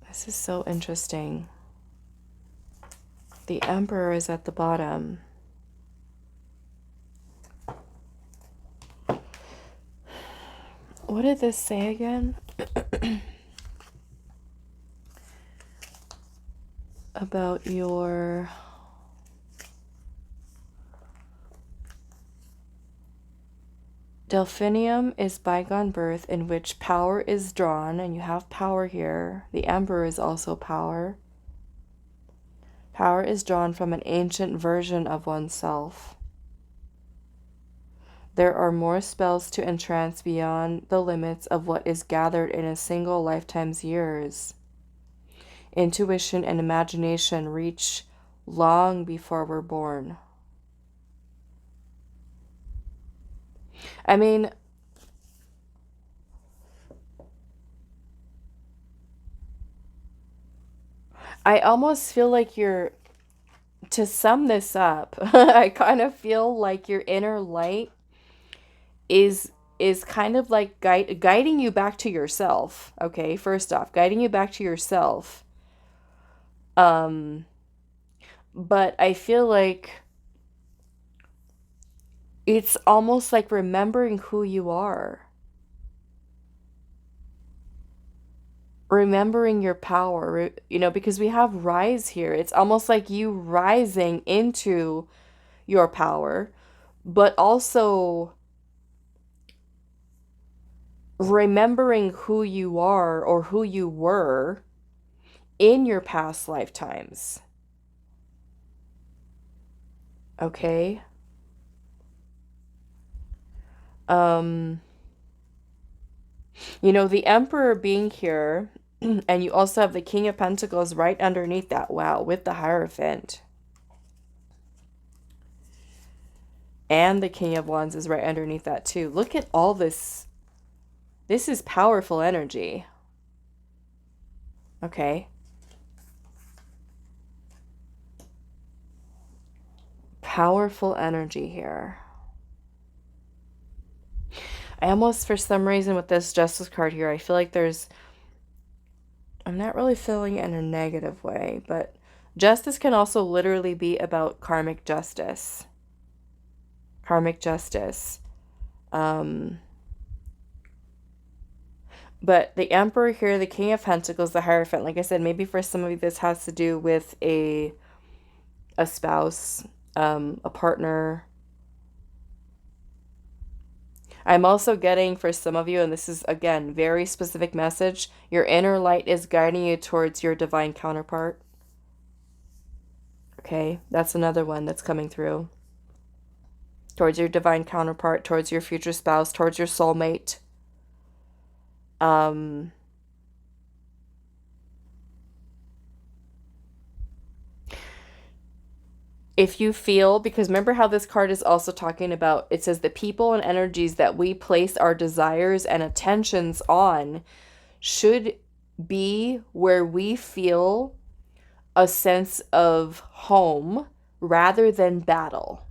This is so interesting. The Emperor is at the bottom. What did this say again? About your... Delphinium is bygone birth in which power is drawn, and you have power here. The Emperor is also power. Power is drawn from an ancient version of oneself. There are more spells to entrance beyond the limits of what is gathered in a single lifetime's years. Intuition and imagination reach long before we're born. I mean, I almost feel like you're, to sum this up, I kind of feel like your inner light is kind of like guiding you back to yourself. Okay, first off, guiding you back to yourself. But I feel like it's almost like remembering who you are. Remembering your power, because we have rise here. It's almost like you rising into your power, but also remembering who you are or who you were in your past lifetimes. Okay? Um, you know, the Emperor being here, and you also have the King of Pentacles right underneath that. Wow, with the Hierophant. And the King of Wands is right underneath that too. Look at all this. This is powerful energy. Okay. Powerful energy here. I almost, for some reason, with this Justice card here, I feel like I'm not really feeling it in a negative way, but justice can also literally be about karmic justice. Karmic justice. But the Emperor here, the King of Pentacles, the Hierophant, like I said, maybe for some of you this has to do with a spouse, a partner. I'm also getting for some of you, and this is, again, very specific message, your inner light is guiding you towards your divine counterpart. Okay, that's another one that's coming through. Towards your divine counterpart, towards your future spouse, towards your soulmate. If you feel, because remember how this card is also talking about, it says the people and energies that we place our desires and attentions on should be where we feel a sense of home rather than battle.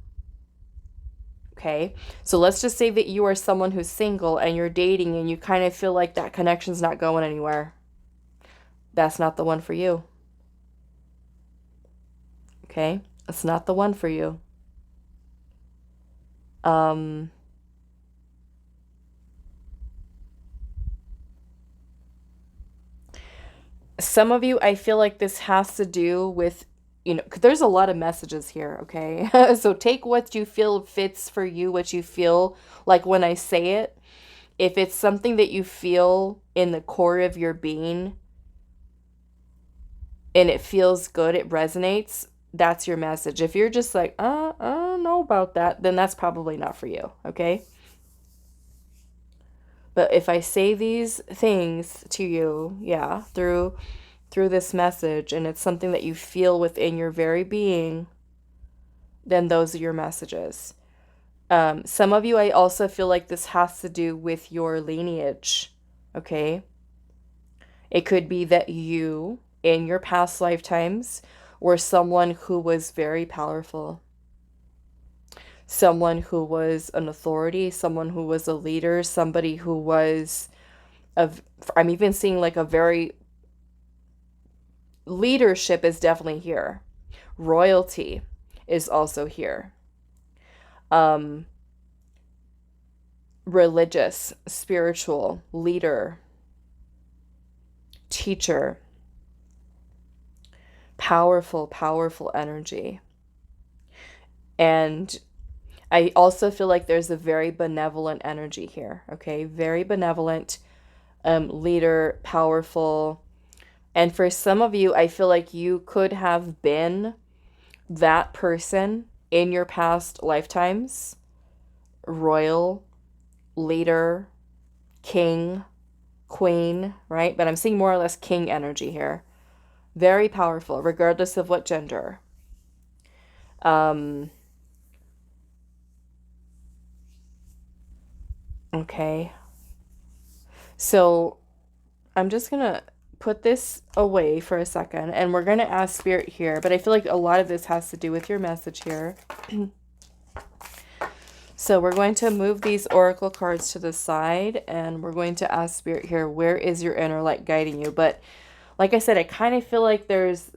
Okay, so let's just say that you are someone who's single and you're dating and you kind of feel like that connection's not going anywhere. That's not the one for you. Okay, it's not the one for you. Some of you, I feel like this has to do with, you know, 'cause there's a lot of messages here, okay? So take what you feel fits for you, what you feel like when I say it. If it's something that you feel in the core of your being and it feels good, it resonates, that's your message. If you're just like, I don't know about that, then that's probably not for you, okay? But if I say these things to you, yeah, through this message, and it's something that you feel within your very being, then those are your messages. Some of you, I also feel like this has to do with your lineage, okay? It could be that you, in your past lifetimes, were someone who was very powerful. Someone who was an authority, someone who was a leader, somebody who was, I'm even seeing like a very, leadership is definitely here. Royalty is also here. Religious, spiritual, leader, teacher, powerful, powerful energy. And I also feel like there's a very benevolent energy here, okay? Very benevolent, leader, powerful. And for some of you, I feel like you could have been that person in your past lifetimes. Royal, leader, king, queen, right? But I'm seeing more or less king energy here. Very powerful, regardless of what gender. Okay. So I'm just going to put this away for a second, and we're going to ask Spirit here, but I feel like a lot of this has to do with your message here. So we're going to move these oracle cards to the side, and we're going to ask Spirit here, where is your inner light guiding you? But like I said, I kind of feel like there's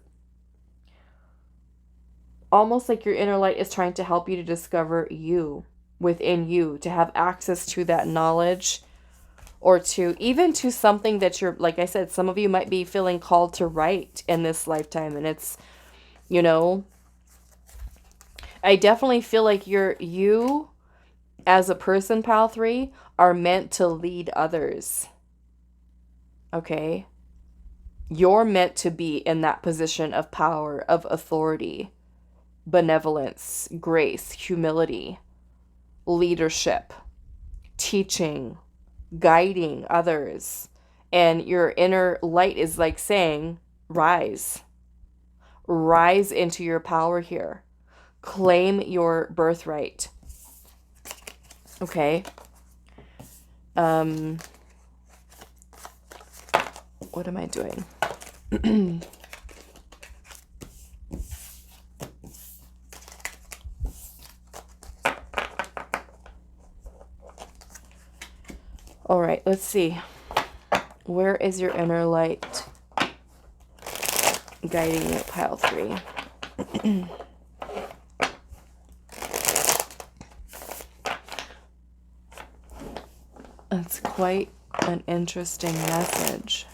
almost like your inner light is trying to help you to discover you within you, to have access to that knowledge, or to even to something that you're, like I said, some of you might be feeling called to write in this lifetime. And it's, you know, I definitely feel like you as a person, Pal 3, are meant to lead others. Okay? You're meant to be in that position of power, of authority, benevolence, grace, humility, leadership, teaching, guiding others. And your inner light is like saying, rise. Rise into your power here. Claim your birthright. Okay. What am I doing? All right, let's see. Where is your inner light guiding you? Pile 3. That's quite an interesting message.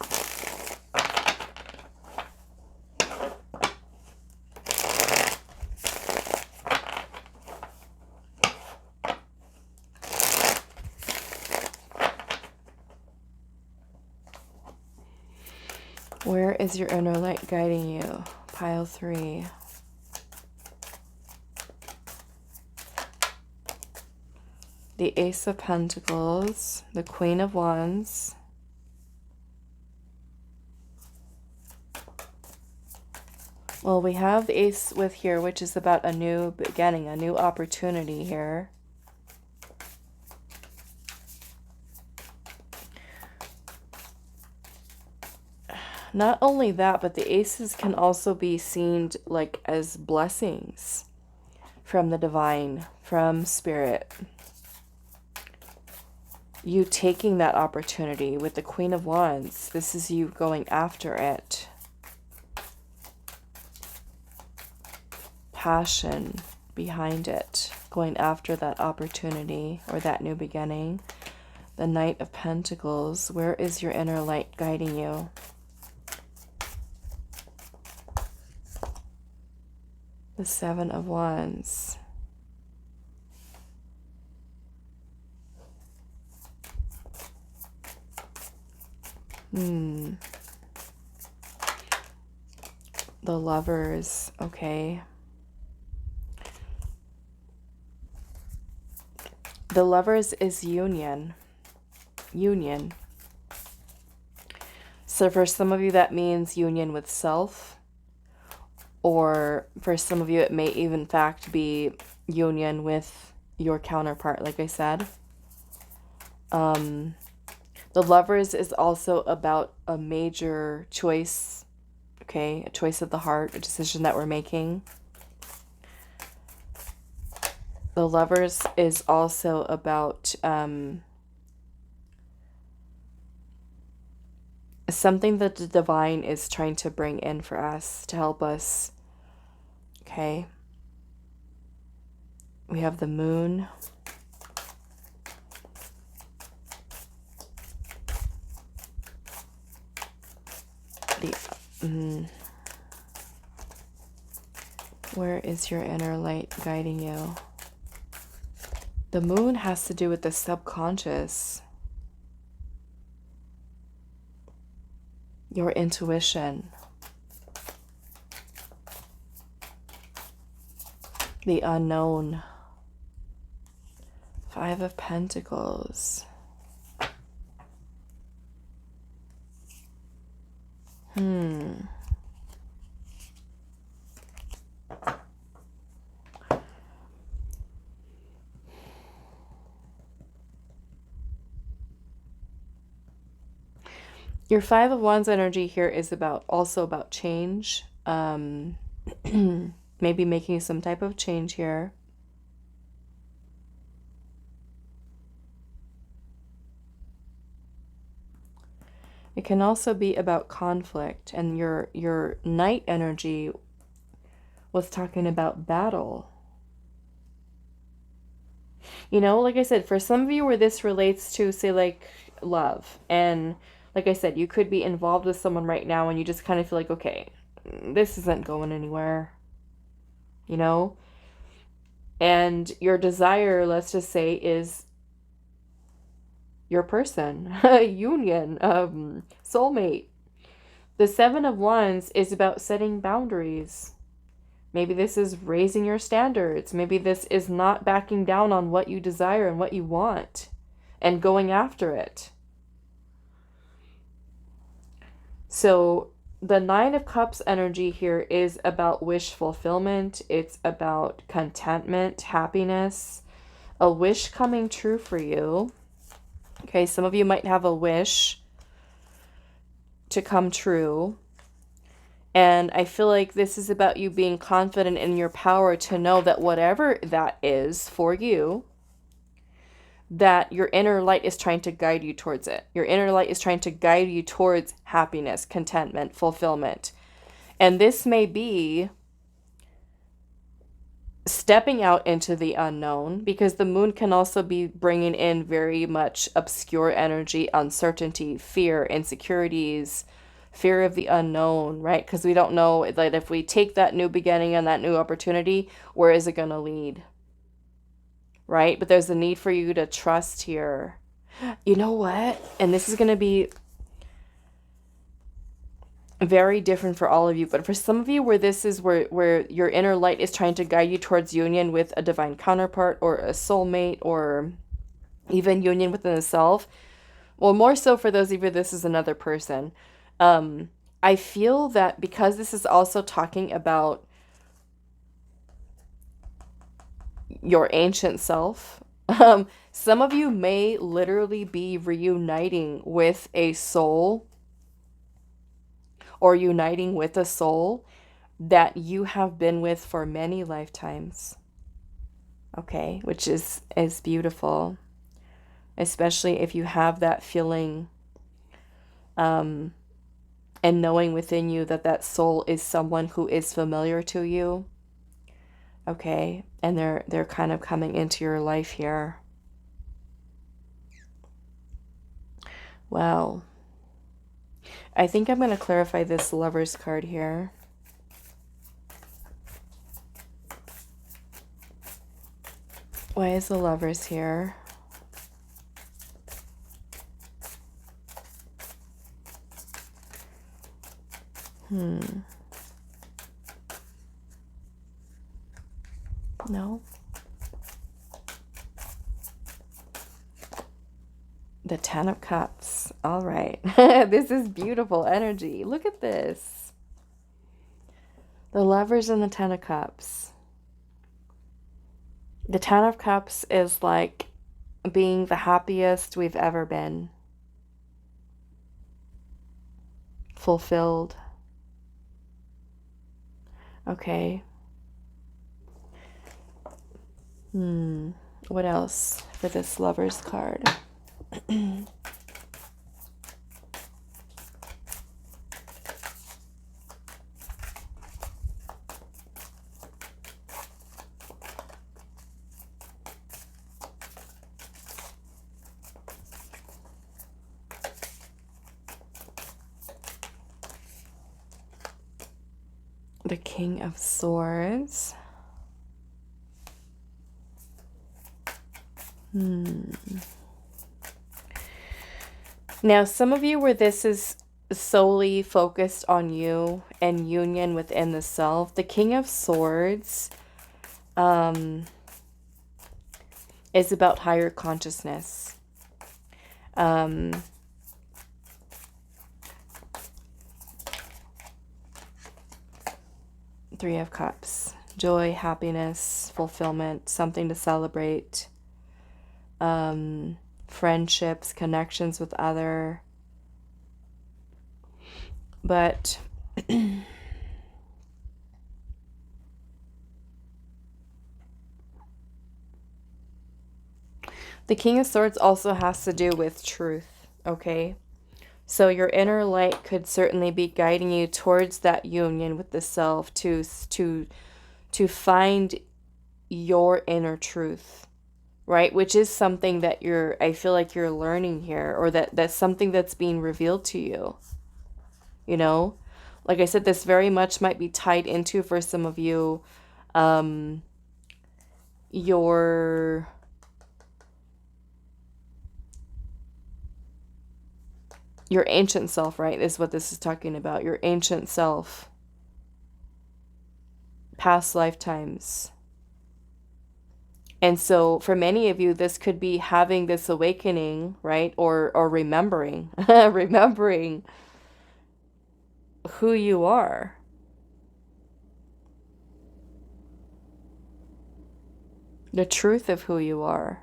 Where is your inner light guiding you? Pile 3. The Ace of Pentacles, the Queen of Wands, well, we have the Ace with here, which is about a new beginning, a new opportunity here. Not only that, but the aces can also be seen like as blessings from the divine, from spirit. You taking that opportunity with the Queen of Wands. This is you going after it. Passion behind it. Going after that opportunity or that new beginning. The Knight of Pentacles. Where is your inner light guiding you? The Seven of Wands. The Lovers, okay. The Lovers is union. Union. So for some of you that means union with self. Or for some of you, it may even in fact be union with your counterpart, like I said. The Lovers is also about a major choice, okay? A choice of the heart, a decision that we're making. The Lovers is also about something that the divine is trying to bring in for us to help us. Okay. We have the Moon. Where is your inner light guiding you? The Moon has to do with the subconscious. Your intuition. The unknown. Five of Pentacles. Your Five of Wands energy here is also about change. Maybe making some type of change here. It can also be about conflict, and your Knight energy was talking about battle. You know, like I said, for some of you where this relates to, say, like love, and like I said, you could be involved with someone right now and you just kind of feel like, okay, this isn't going anywhere, you know? And your desire, let's just say, is your person, union, soulmate. The Seven of Wands is about setting boundaries. Maybe this is raising your standards. Maybe this is not backing down on what you desire and what you want. and going after it. So the Nine of Cups energy here is about wish fulfillment. It's about contentment, happiness, a wish coming true for you. Okay, some of you might have a wish to come true. And I feel like this is about you being confident in your power to know that whatever that is for you, that your inner light is trying to guide you towards it. Your inner light is trying to guide you towards happiness, contentment, fulfillment. And this may be stepping out into the unknown, because the moon can also be bringing in very much obscure energy, uncertainty, fear, insecurities, fear of the unknown, right? Because we don't know that if we take that new beginning and that new opportunity, where is it going to lead? Right? But there's a need for you to trust here. You know what? And this is going to be very different for all of you, but for some of you where this is where your inner light is trying to guide you towards union with a divine counterpart or a soulmate, or even union within the self. Well, more so for those of you, this is another person. I feel that because this is also talking about your ancient self, some of you may literally be reuniting with a soul, or uniting with a soul that you have been with for many lifetimes. Okay, which is beautiful, especially if you have that feeling and knowing within you that that soul is someone who is familiar to you. Okay, and they're kind of coming into your life here. Wow. I think I'm going to clarify this Lover's card here. Why is the Lovers here? No. The Ten of Cups. All right. This is beautiful energy. Look at this. The Lovers and the Ten of Cups. The Ten of Cups is like being the happiest we've ever been. Fulfilled. Okay. What else for this Lover's card? The King of Swords. Now, some of you where this is solely focused on you and union within the self, the King of Swords is about higher consciousness. Three of Cups. Joy, happiness, fulfillment, something to celebrate. Friendships, connections with other. But the King of Swords also has to do with truth, okay? So your inner light could certainly be guiding you towards that union with the self to find your inner truth, right? Which is something that I feel like you're learning here, or that's something that's being revealed to you. You know, like I said, this very much might be tied into, for some of you, your ancient self, right? Is what this is talking about. Your ancient self. Past lifetimes. And so for many of you, this could be having this awakening, right? Or remembering, remembering who you are. The truth of who you are.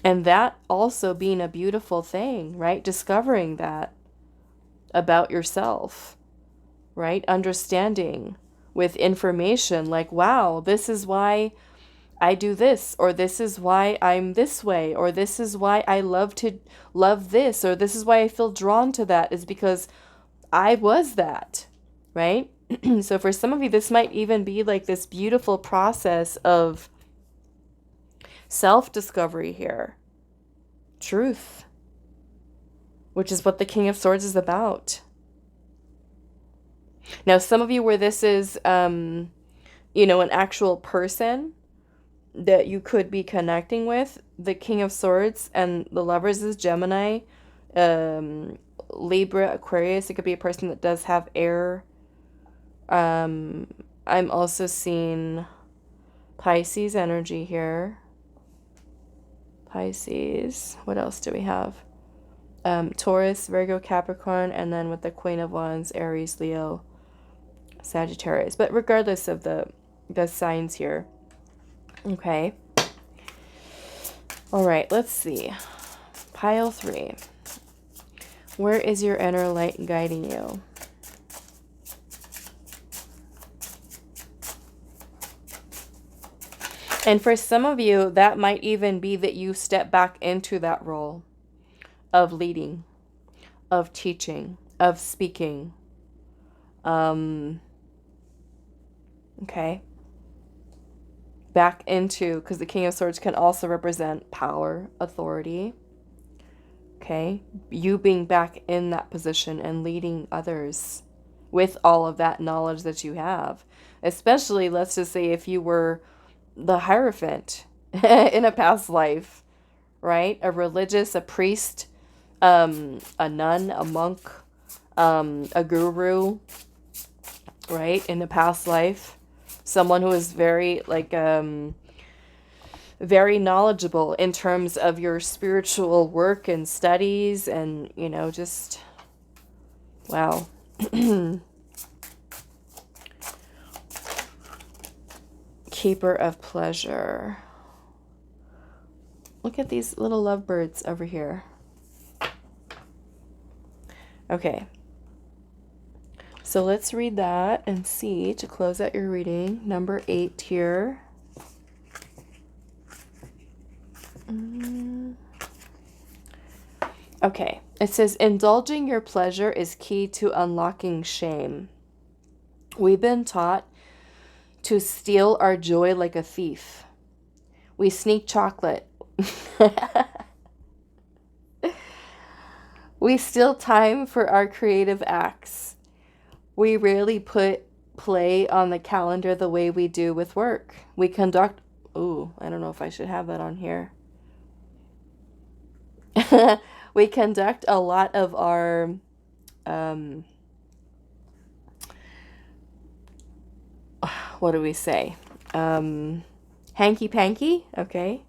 And that also being a beautiful thing, right? Discovering that about yourself, right? Understanding with information like, wow, this is why I do this, or this is why I'm this way, or this is why I love to love this, or this is why I feel drawn to that, is because I was that, right? So for some of you, this might even be like this beautiful process of self-discovery here. Truth, which is what the King of Swords is about. Now, some of you where this is, an actual person that you could be connecting with, the King of Swords and the Lovers is Gemini, Libra, Aquarius. It could be a person that does have air. I'm also seeing Pisces energy here. Pisces. What else do we have? Taurus, Virgo, Capricorn, and then with the Queen of Wands, Aries, Leo, Sagittarius. But regardless of the signs here. Okay. All right, let's see. Pile 3. Where is your inner light guiding you? And for some of you, that might even be that you step back into that role of leading, of teaching, of speaking. Okay. Back into, because the King of Swords can also represent power, authority. Okay. You being back in that position and leading others with all of that knowledge that you have. Especially, let's just say, if you were the Hierophant in a past life, right? A religious, a priest, a nun, a monk, a guru, right? In a past life. Someone who is very, very knowledgeable in terms of your spiritual work and studies and, just, wow. Keeper of pleasure. Look at these little lovebirds over here. Okay. So let's read that and see, to close out your reading, number 8 here. Okay. It says, indulging your pleasure is key to unlocking shame. We've been taught to steal our joy like a thief. We sneak chocolate. We steal time for our creative acts. We rarely put play on the calendar the way we do with work. We conduct... Ooh, I don't know if I should have that on here. We conduct a lot of our... what do we say? Hanky-panky, okay.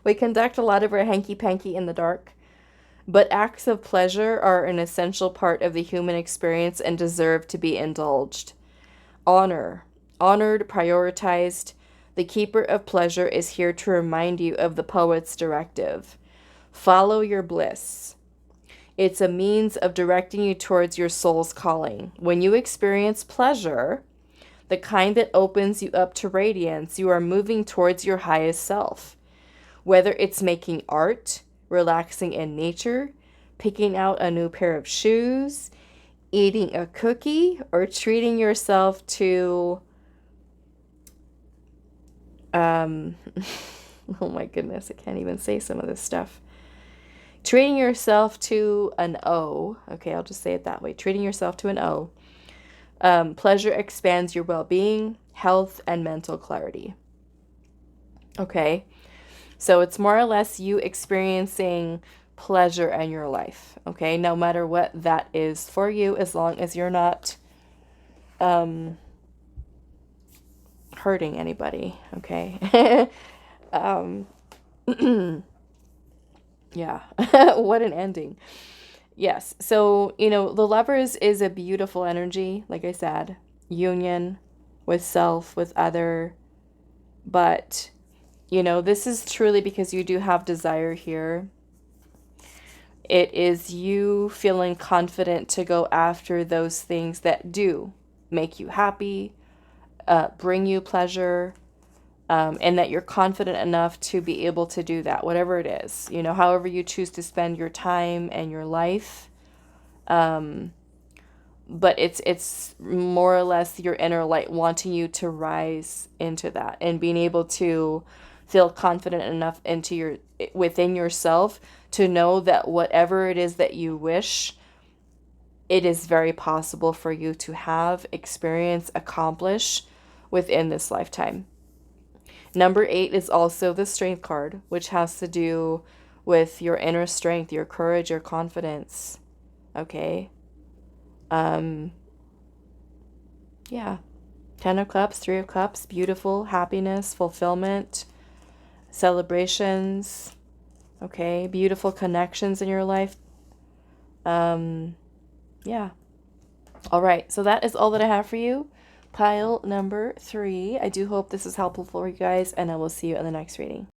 We conduct a lot of our hanky-panky in the dark. But acts of pleasure are an essential part of the human experience and deserve to be indulged. Honored, prioritized. The keeper of pleasure is here to remind you of the poet's directive. Follow your bliss. It's a means of directing you towards your soul's calling. When you experience pleasure, the kind that opens you up to radiance, you are moving towards your highest self. Whether it's making art, relaxing in nature, picking out a new pair of shoes, eating a cookie, or treating yourself to... oh my goodness, I can't even say some of this stuff. Treating yourself to an O. Okay, I'll just say it that way. Treating yourself to an O. Pleasure expands your well-being, health, and mental clarity. Okay, so it's more or less you experiencing pleasure in your life. Okay, no matter what that is for you, as long as you're not hurting anybody, okay? um, yeah, what an ending. Yes, so, you know, the Lovers is a beautiful energy, like I said, union with self, with other, but, you know, this is truly because you do have desire here. It is you feeling confident to go after those things that do make you happy, bring you pleasure, and that you're confident enough to be able to do that, whatever it is, you know, however you choose to spend your time and your life. But it's more or less your inner light wanting you to rise into that and being able to feel confident enough within yourself to know that whatever it is that you wish, it is very possible for you to have, experience, accomplish within this lifetime. Number 8 is also the Strength card, which has to do with your inner strength, your courage, your confidence. Okay? Yeah. 10 of Cups, 3 of Cups, beautiful, happiness, fulfillment, celebrations, okay? Beautiful connections in your life. Yeah. All right, so that is all that I have for you. Pile number 3. I do hope this is helpful for you guys, and I will see you in the next reading.